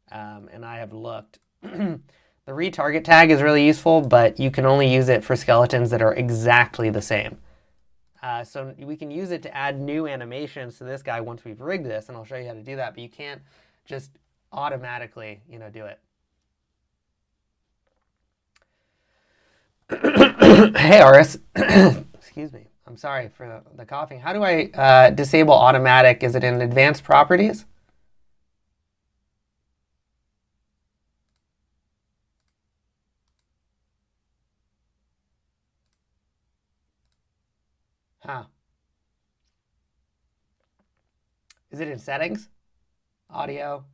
And I have looked. The retarget tag is really useful, but you can only use it for skeletons that are exactly the same. So we can use it to add new animations to this guy once we've rigged this, and I'll show you how to do that, but you can't just automatically, you know, do it. Hey, Aris. Excuse me. I'm sorry for the coughing. How do I disable automatic? Is it in advanced properties? Huh. Is it in settings? Audio?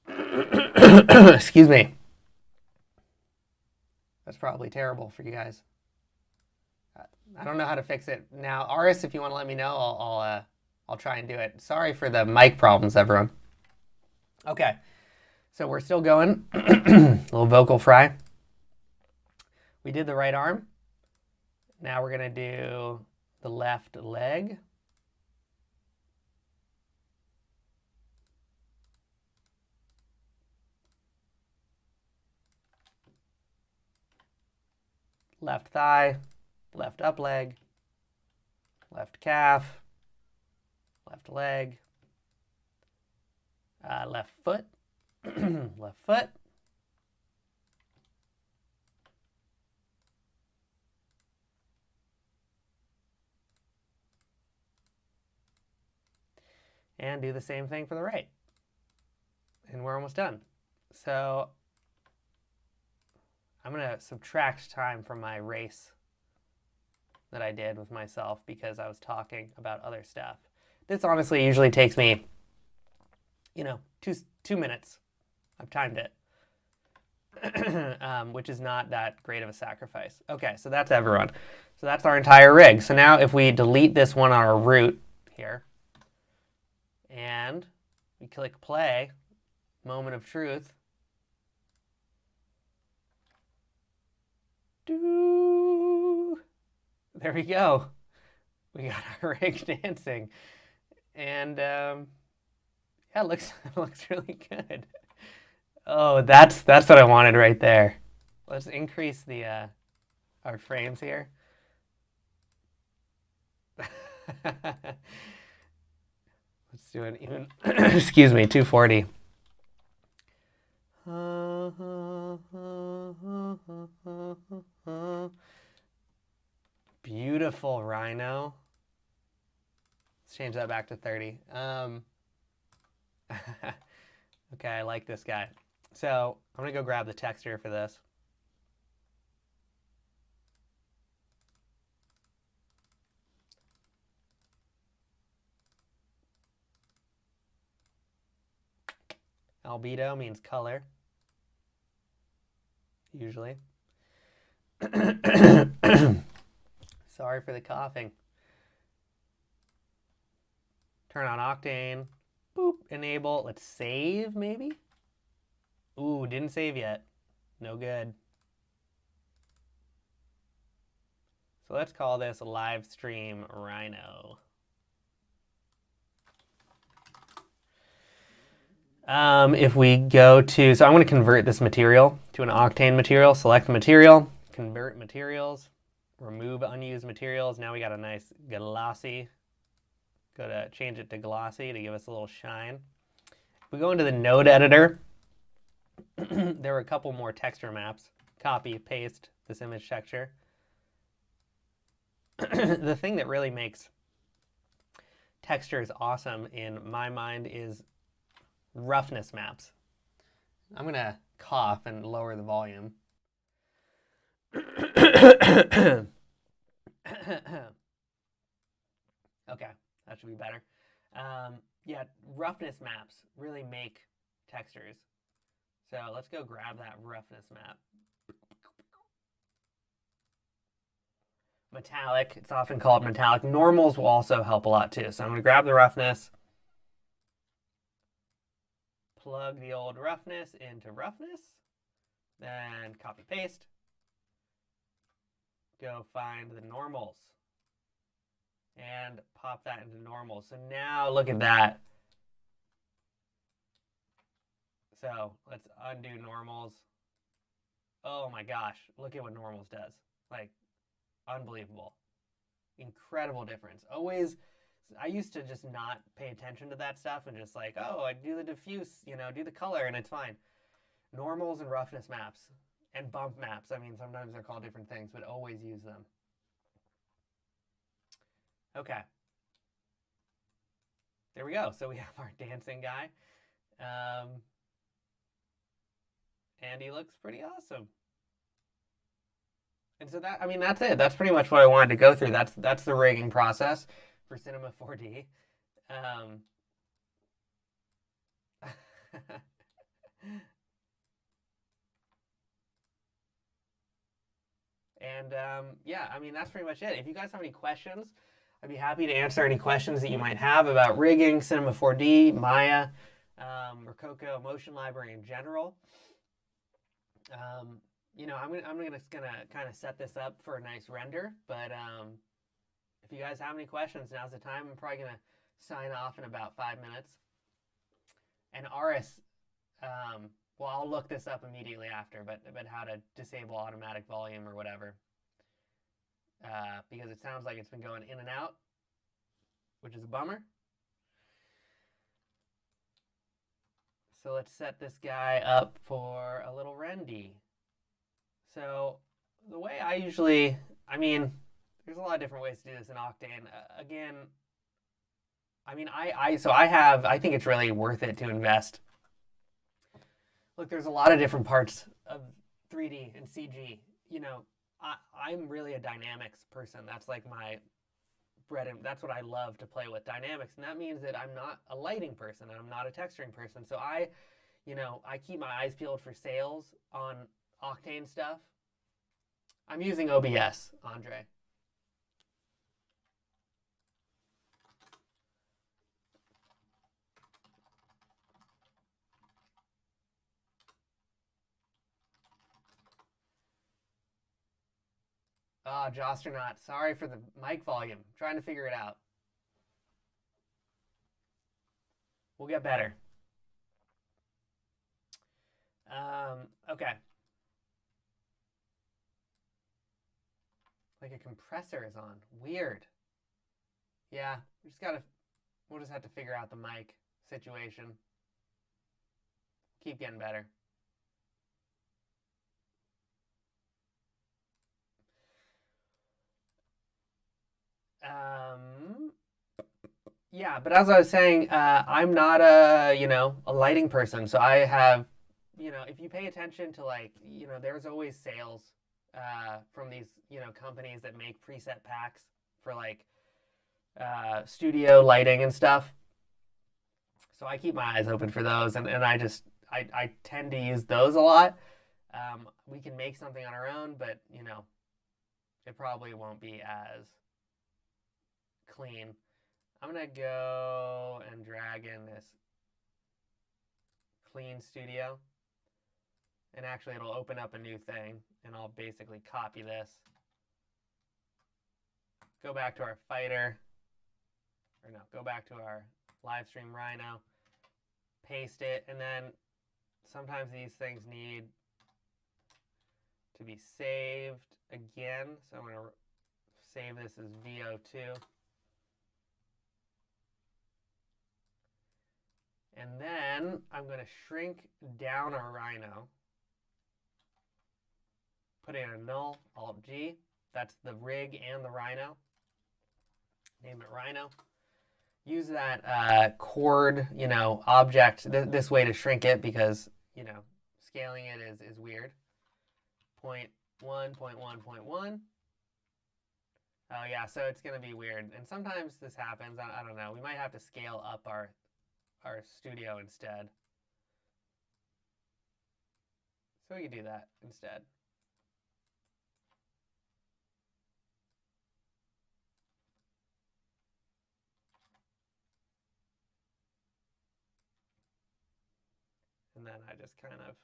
Excuse me. That's probably terrible for you guys. I don't know how to fix it now. Aris, if you want to let me know, I'll try and do it. Sorry for the mic problems, everyone. Okay, so we're still going. A little vocal fry. We did the right arm. Now we're going to do the left leg. left thigh, left up leg, left calf, left leg, left foot, left foot, and do the same thing for the right. And we're almost done. So I'm going to subtract time from my race that I did with myself because I was talking about other stuff. This honestly usually takes me, you know, two minutes. I've timed it, which is not that great of a sacrifice. Okay, so that's everyone. So that's our entire rig. So now if we delete this one on our root here, and we click play, moment of truth. There we go. We got our rig dancing. And yeah, it looks really good. Oh, that's what I wanted right there. Let's increase the our frames here. Let's do it even, excuse me, 240. Beautiful rhino. Let's change that back to 30. Okay, I like this guy. So I'm going to go grab the texture for this. Albedo means color, usually. Sorry for the coughing. Turn on Octane. Boop, enable. Let's save, maybe? Ooh, didn't save yet. No good. So let's call this LiveStream Rhino. If we go to, so I'm going to convert this material to an Octane material. Select the material, convert materials, remove unused materials. Now we got a nice glossy. Go to change it to glossy to give us a little shine. If we go into the node editor, there are a couple more texture maps. Copy, paste this image texture. The thing that really makes textures awesome in my mind is roughness maps. I'm going to cough and lower the volume. Okay, that should be better. Yeah, roughness maps really make textures. So let's go grab that roughness map. Metallic, it's often called metallic. Normals will also help a lot too. So I'm going to grab the roughness, plug the old roughness into roughness, then copy paste. Go find the normals and pop that into normals. So now look at that. So let's undo normals. Oh my gosh, look at what normals does. Like, unbelievable. Incredible difference. Always, I used to just not pay attention to that stuff and just like, oh, I do the diffuse, you know, do the color and it's fine. Normals and roughness maps and bump maps. I mean, sometimes they're called different things, but always use them. Okay. There we go. So we have our dancing guy. And he looks pretty awesome. And so that, I mean, that's it. That's pretty much what I wanted to go through. That's the rigging process for Cinema 4D. And yeah, I mean, that's pretty much it. If you guys have any questions, I'd be happy to answer any questions that you might have about rigging, Cinema 4D, Maya, Rokoko Motion Library in general. You know, I'm gonna kind of set this up for a nice render, but if you guys have any questions, now's the time. I'm probably gonna sign off in about 5 minutes. And Aris, well, I'll look this up immediately after, but how to disable automatic volume or whatever. because it sounds like it's been going in and out, which is a bummer. So let's set this guy up for a little Rendy. So the way I usually, I mean, there's a lot of different ways to do this in Octane. Again, I mean, I think it's really worth it to invest. Look, there's a lot of different parts of 3D and CG. You know, I'm really a dynamics person. That's like my bread and that's what I love to play with, dynamics. And that means that I'm not a lighting person and I'm not a texturing person. So I keep my eyes peeled for sales on Octane stuff. I'm using OBS, Andre. Oh, Jostronaut, sorry for the mic volume. I'm trying to figure it out. We'll get better. Okay. Like a compressor is on. Weird. Yeah, we'll just have to figure out the mic situation. Keep getting better. Yeah, but as I was saying, I'm not a lighting person. So I have, if you pay attention to there's always sales from these, companies that make preset packs for studio lighting and stuff. So I keep my eyes open for those, and I tend to use those a lot. We can make something on our own, but it probably won't be as clean. I'm gonna go and drag in this clean studio, and actually it'll open up a new thing, and I'll basically copy this, go back to our fighter, or no, go back to our LiveStream Rhino, paste it, and then sometimes these things need to be saved again. So I'm going to save this as VO2. And then I'm going to shrink down our Rhino, put in a null, Alt-G. That's the rig and the Rhino. Name it Rhino. Use that chord, object this way to shrink it because, scaling it is weird. 0.1, 0.1, 0.1. Oh yeah, so it's gonna be weird. And sometimes this happens, I don't know. We might have to scale up our studio instead. So we can do that instead. And then I just kind of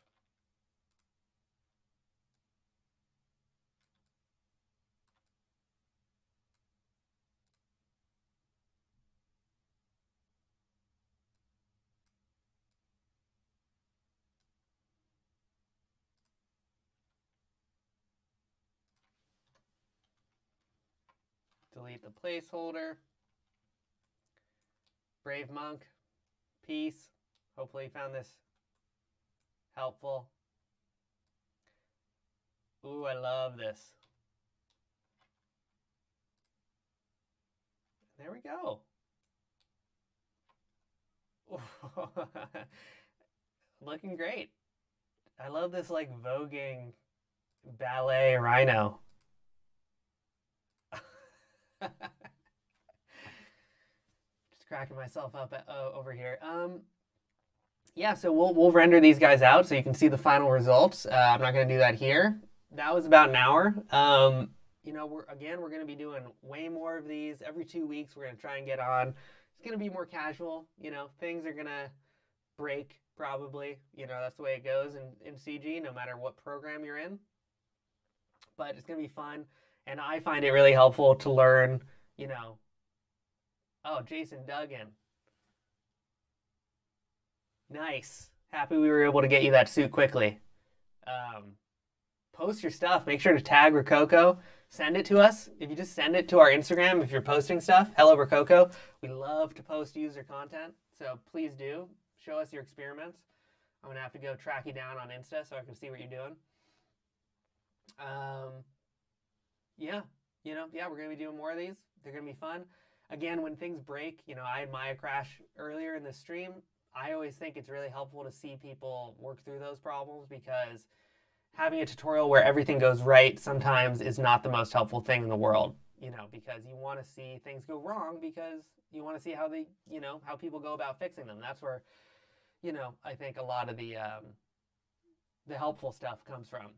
delete the placeholder. Brave Monk, peace. Hopefully you found this helpful. Ooh, I love this. There we go. Looking great. I love this voguing ballet Rhino. Just cracking myself up over here. Yeah, so we'll render these guys out so you can see the final results. I'm not going to do that here. That was about an hour. We're going to be doing way more of these every 2 weeks. We're going to try and get on. It's going to be more casual. Things are going to break probably. That's the way it goes in CG, no matter what program you're in. But it's going to be fun. And I find it really helpful to learn, oh, Jason Duggan. Nice. Happy we were able to get you that suit quickly. Post your stuff. Make sure to tag Rokoko send it to us. If you just send it to our Instagram, if you're posting stuff, hello Rokoko. We love to post user content, so please do show us your experiments. I'm gonna have to go track you down on Insta so I can see what you're doing. Yeah, we're gonna be doing more of these. They're gonna be fun. Again, when things break, I had Maya crash earlier in the stream. I always think it's really helpful to see people work through those problems, because having a tutorial where everything goes right sometimes is not the most helpful thing in the world, because you want to see things go wrong, because you want to see how how people go about fixing them. That's where, I think a lot of the helpful stuff comes from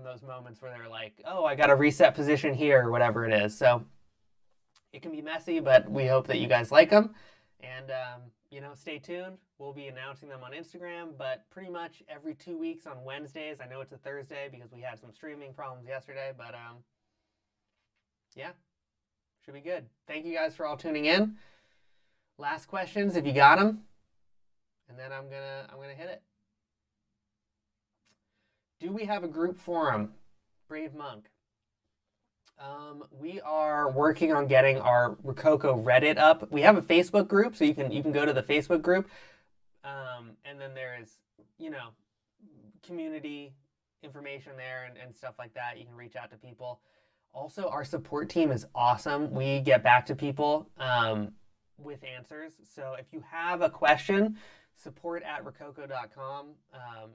those moments where they're like, oh, I got to reset position here, or whatever it is. So it can be messy, but we hope that you guys like them. And, stay tuned. We'll be announcing them on Instagram, but pretty much every 2 weeks on Wednesdays. I know it's a Thursday because we had some streaming problems yesterday, but yeah, should be good. Thank you guys for all tuning in. Last questions, if you got them, and then I'm gonna hit it. Do we have a group forum? Brave Monk. We are working on getting our Rokoko Reddit up. We have a Facebook group, so you can go to the Facebook group, and then there is community information there and stuff like that. You can reach out to people. Also, our support team is awesome. We get back to people with answers. So if you have a question, support@rokoko.com,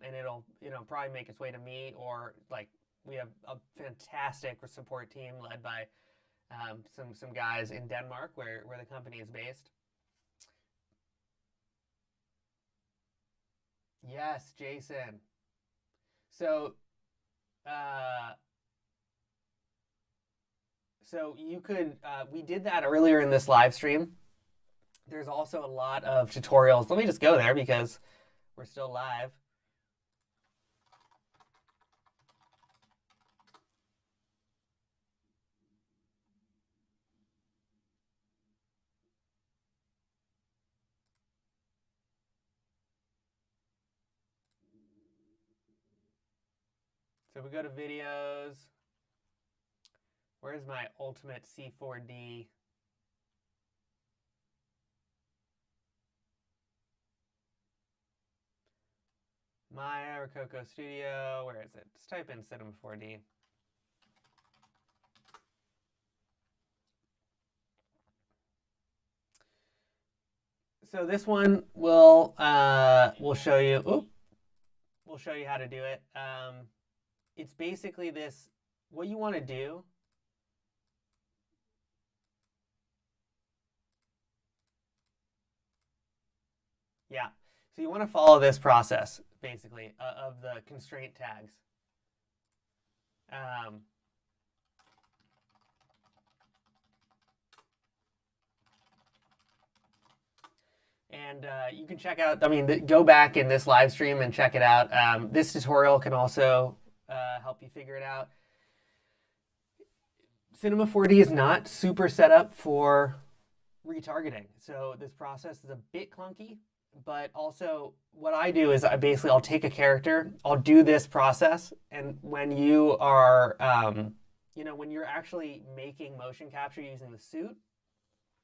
and it'll probably make its way to me, or we have a fantastic support team led by some guys in Denmark, where the company is based. Yes, Jason. So you could, we did that earlier in this live stream. There's also a lot of tutorials. Let me just go there because we're still live. So we go to videos. Where's my ultimate C4D? Maya, Rokoko Studio. Where is it? Just type in Cinema 4D. So this one will show you. We'll show you how to do it. It's basically this. What you want to do. Yeah. So you want to follow this process, basically, of the constraint tags. And you can check out, go back in this live stream and check it out. This tutorial can also help you figure it out. Cinema 4D is not super set up for retargeting. So this process is a bit clunky, but also what I do is I'll take a character, I'll do this process, and when you are, when you're actually making motion capture using the suit,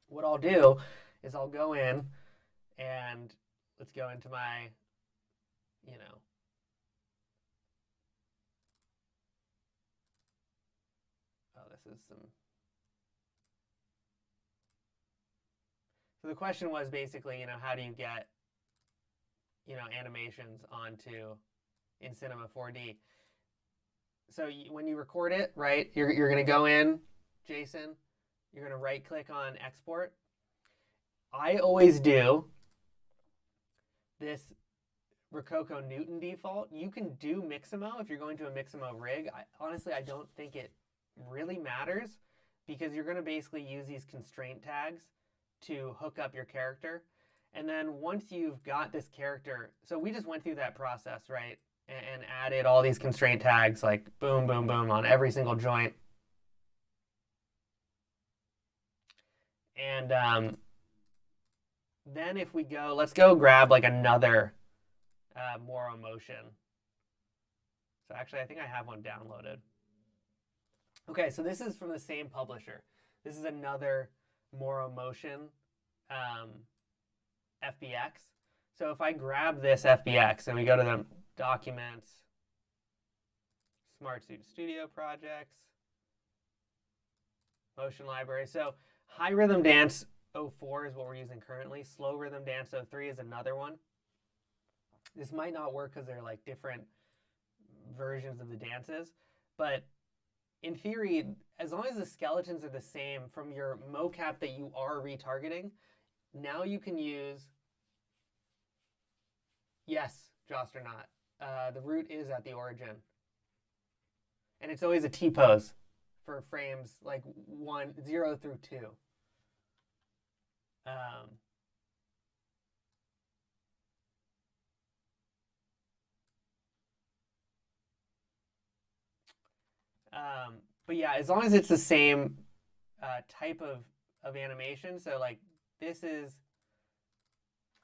what I'll do is I'll go in and let's go into my, this is some. So the question was basically, how do you get, animations onto in Cinema 4D? So when you record it, right, you're going to go in, Jason, you're going to right click on export. I always do this Rokoko Newton default. You can do Mixamo if you're going to a Mixamo rig. Honestly, I don't think it really matters, because you're going to basically use these constraint tags to hook up your character. And then once you've got this character, so we just went through that process, right? And added all these constraint tags, like boom, boom, boom, on every single joint. And then if we go, let's go grab like another Moro Motion. So actually, I think I have one downloaded. Okay, so this is from the same publisher. This is another Moro Motion FBX. So if I grab this FBX and we go to the Documents, Smart Studio Projects, Motion Library. So High Rhythm Dance 04 is what we're using currently. Slow Rhythm Dance 03 is another one. This might not work because they're like different versions of the dances, but in theory, as long as the skeletons are the same from your mocap that you are retargeting, now you can use, yes, Jost or not, the root is at the origin. And it's always a T-pose for frames like 0 through 2. But yeah, as long as it's the same type of animation, so like this is,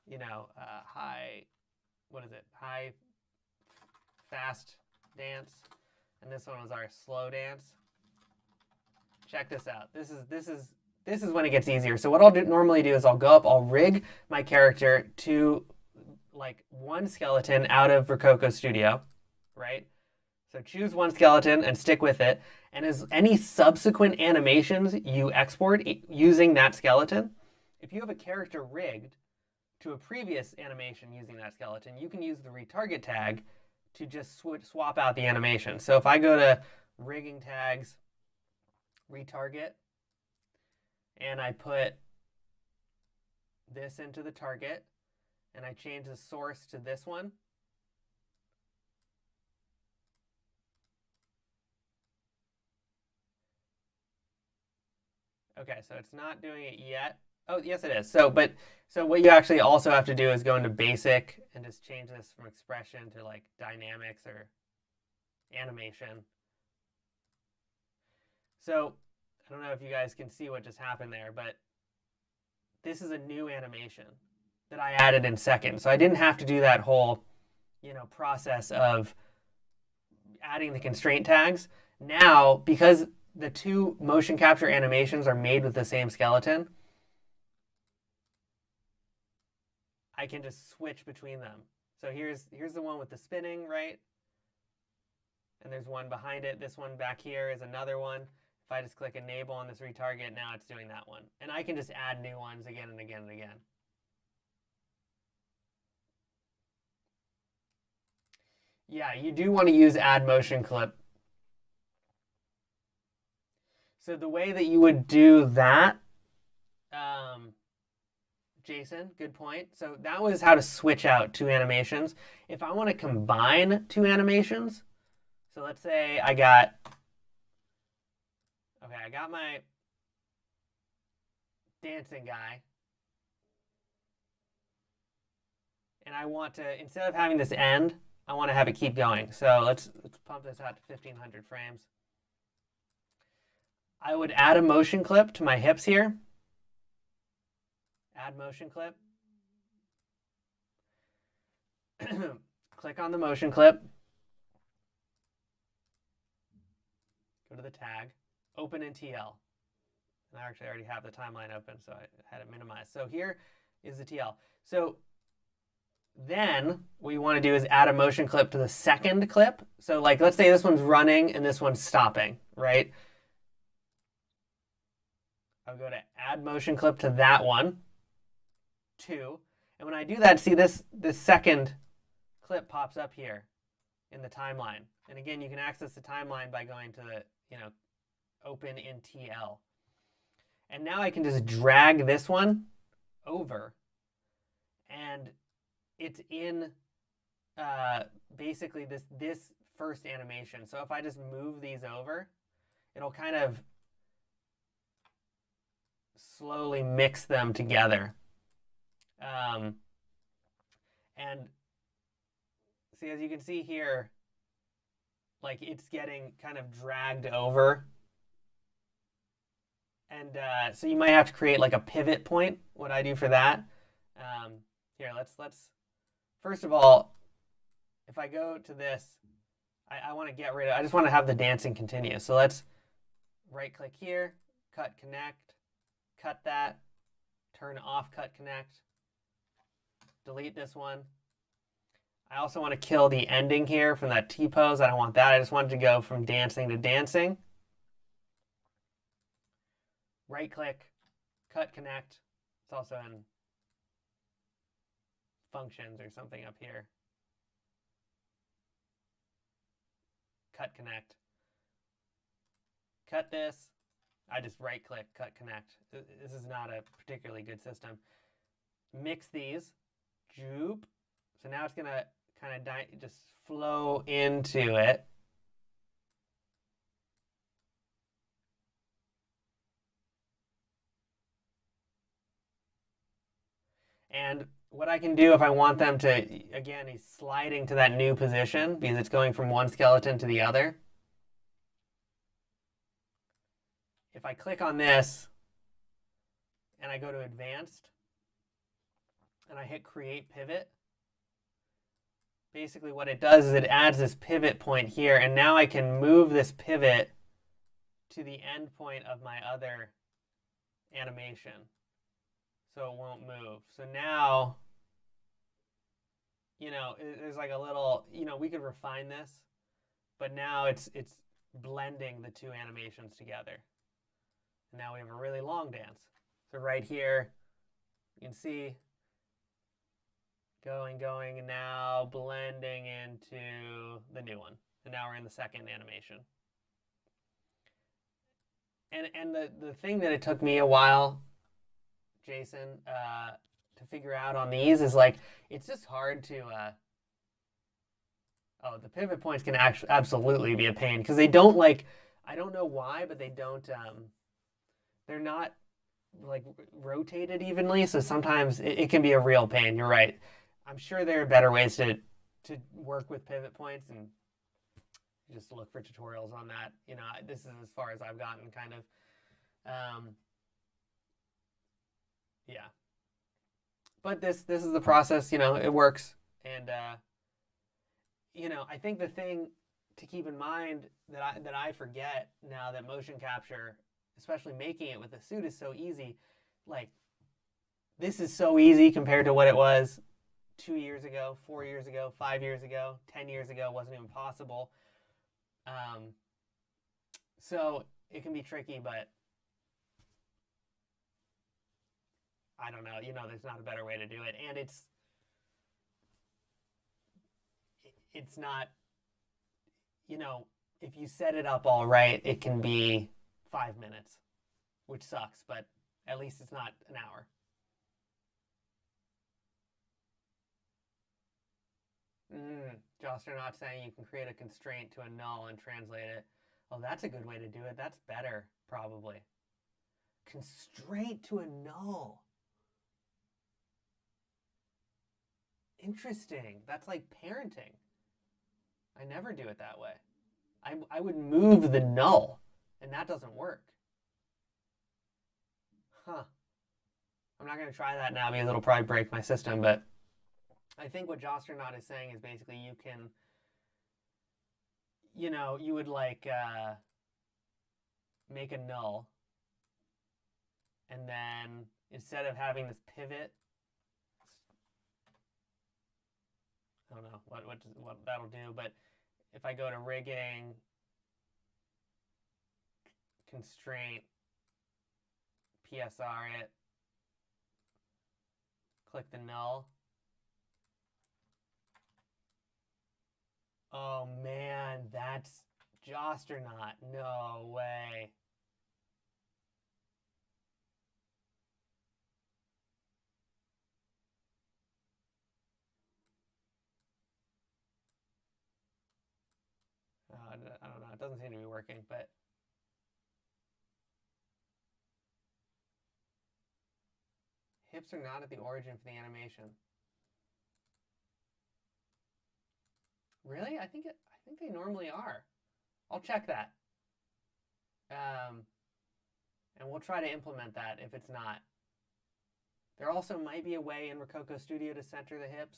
you know, high, what is it? High fast dance, and this one was our slow dance. Check this out. This is when it gets easier. So what I'll normally do is I'll go up, I'll rig my character to like one skeleton out of Rokoko Studio, right? So choose one skeleton and stick with it. And as any subsequent animations you export using that skeleton, if you have a character rigged to a previous animation using that skeleton, you can use the retarget tag to just swap out the animation. So if I go to rigging tags, retarget, and I put this into the target, and I change the source to this one, okay, so it's not doing it yet. Oh, yes, it is. So what you actually also have to do is go into basic and just change this from expression to like dynamics or animation. So I don't know if you guys can see what just happened there, but this is a new animation that I added in second. So I didn't have to do that whole, process of adding the constraint tags. Now, because the two motion capture animations are made with the same skeleton, I can just switch between them. So here's the one with the spinning, right? And there's one behind it. This one back here is another one. If I just click enable on this retarget, now it's doing that one. And I can just add new ones again and again and again. Yeah, you do want to use add motion clip. So the way that you would do that, Jason, good point. So that was how to switch out two animations. If I want to combine two animations, so let's say I got my dancing guy, and I want to, instead of having this end, I want to have it keep going. So let's pump this out to 1500 frames. I would add a motion clip to my hips here. Add motion clip. Click on the motion clip. Go to the tag. Open in TL. And I actually already have the timeline open, so I had it minimized. So here is the TL. So then what you want to do is add a motion clip to the second clip. So like, let's say this one's running and this one's stopping, right? I'll go to add motion clip to that one, 2. And when I do that, see this second clip pops up here in the timeline. And again, you can access the timeline by going to the, open in TL. And now I can just drag this one over, and it's in basically this first animation. So if I just move these over, it'll kind of slowly mix them together. And see, as you can see here, like it's getting kind of dragged over. And so you might have to create like a pivot point. What I do for that, here, let's first of all, if I go to this, I want to get rid of, I just want to have the dancing continue. So let's right click here, cut connect, cut that, turn off cut connect, delete this one. I also want to kill the ending here from that T-pose. I don't want that. I just wanted to go from dancing to dancing. Right click, cut connect. It's also in functions or something up here. Cut connect. Cut this. I just right click, cut connect. This is not a particularly good system. Mix these. Joop. So now it's going to kind of just flow into it. And what I can do if I want them to, again, he's sliding to that new position because it's going from one skeleton to the other. If I click on this and I go to advanced and I hit create pivot, basically what it does is it adds this pivot point here, and now I can move this pivot to the end point of my other animation so it won't move. So now, you know, there's like a little, you know, we could refine this, but now it's blending the two animations together. And now we have a really long dance. So right here, you can see going, and now blending into the new one. And now we're in the second animation. And the thing that it took me a while, Jason, to figure out on these is like, it's just hard to, oh, the pivot points can actually absolutely be a pain because they don't like, I don't know why, but they don't, they're not like rotated evenly. So sometimes it can be a real pain. You're right. I'm sure there are better ways to work with pivot points, and just look for tutorials on that. You know, this is as far as I've gotten, kind of. Yeah. But this is the process. You know, it works, and you know, I think the thing to keep in mind that I forget now that motion capture, especially making it with the suit, is so easy. Like, this is so easy compared to what it was 2 years ago, 4 years ago, 5 years ago, 10 years ago. It wasn't even possible. So it can be tricky, but I don't know. You know, there's not a better way to do it, and it's not. You know, if you set it up all right, it can be 5 minutes, which sucks, but at least it's not an hour. Joster not saying you can create a constraint to a null and translate it. Oh, that's a good way to do it. That's better, probably. Constraint to a null. Interesting. That's like parenting. I never do it that way. I would move the null, and that doesn't work. Huh. I'm not going to try that now because it'll probably break my system, but I think what Josternaut is saying is basically you can, you know, you would like make a null, and then instead of having this pivot, I don't know what that'll do, but if I go to rigging, constraint, PSR it, click the null. Oh man, that's Josternaut. No way. I don't know. It doesn't seem to be working, but hips are not at the origin for the animation. Really? I think they normally are. I'll check that. And we'll try to implement that if it's not. There also might be a way in Rokoko Studio to center the hips,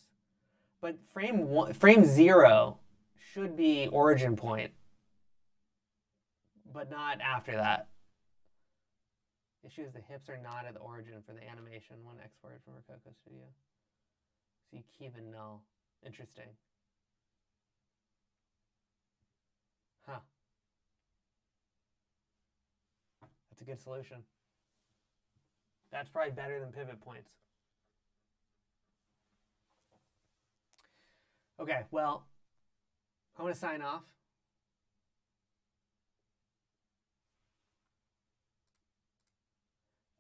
but frame 0 should be origin point but not after that. Issue is the hips are not at the origin for the animation when exported from Rokoko Studio. So you keep it null. Interesting. Huh. That's a good solution. That's probably better than pivot points. Okay, well, I want to sign off.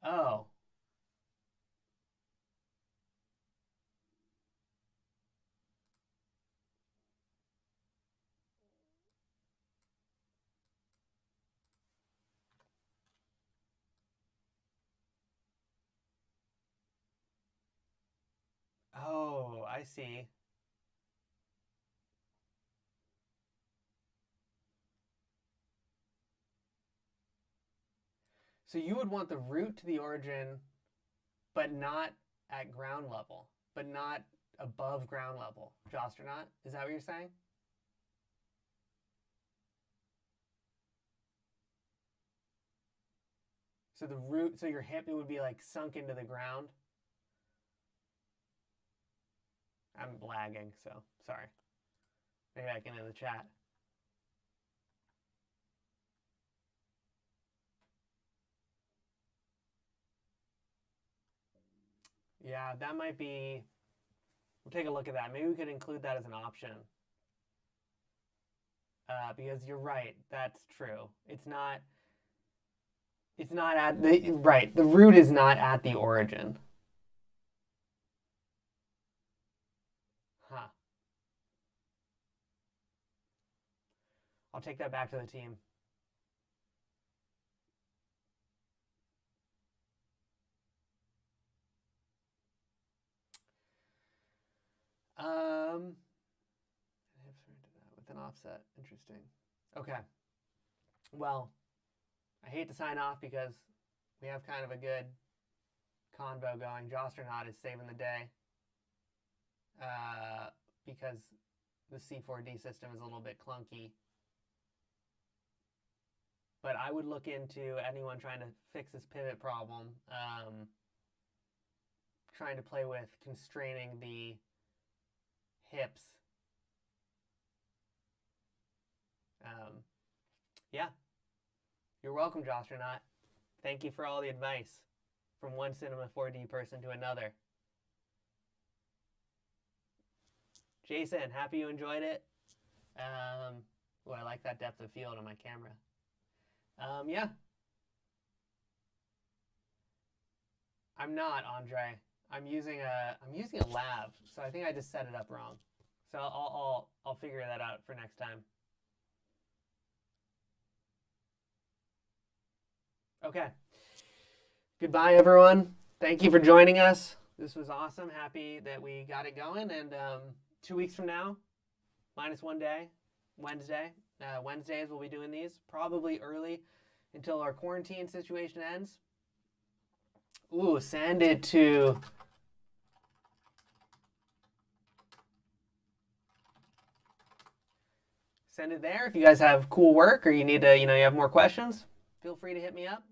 Oh. Oh, I see. So you would want the root to the origin, but not at ground level, but not above ground level. Jostronaut, is that what you're saying? So the root, so your hip, it would be like sunk into the ground. I'm lagging, so sorry. Maybe I can in the chat. Yeah, that might be, we'll take a look at that. Maybe we could include that as an option. Because you're right, that's true. It's not at the, right, the root is not at the origin. Huh. I'll take that back to the team. With an offset. Interesting. Okay. Well, I hate to sign off because we have kind of a good convo going. Jostronaut is saving the day because the C4D system is a little bit clunky. But I would look into anyone trying to fix this pivot problem, trying to play with constraining the hips. Yeah. You're welcome, Jostronaut. Thank you for all the advice from one Cinema 4D person to another. Jason, happy you enjoyed it. Oh, I like that depth of field on my camera. Yeah. I'm not, Andre. I'm using a lab, so I think I just set it up wrong. So I'll figure that out for next time. Okay. Goodbye, everyone. Thank you for joining us. This was awesome. Happy that we got it going. And 2 weeks from now, -1 day, Wednesday. Wednesdays we'll be doing these probably early until our quarantine situation ends. Ooh, send it to send it there. If you guys have cool work or you need to, you have more questions, feel free to hit me up.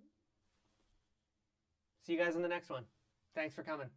See you guys in the next one. Thanks for coming.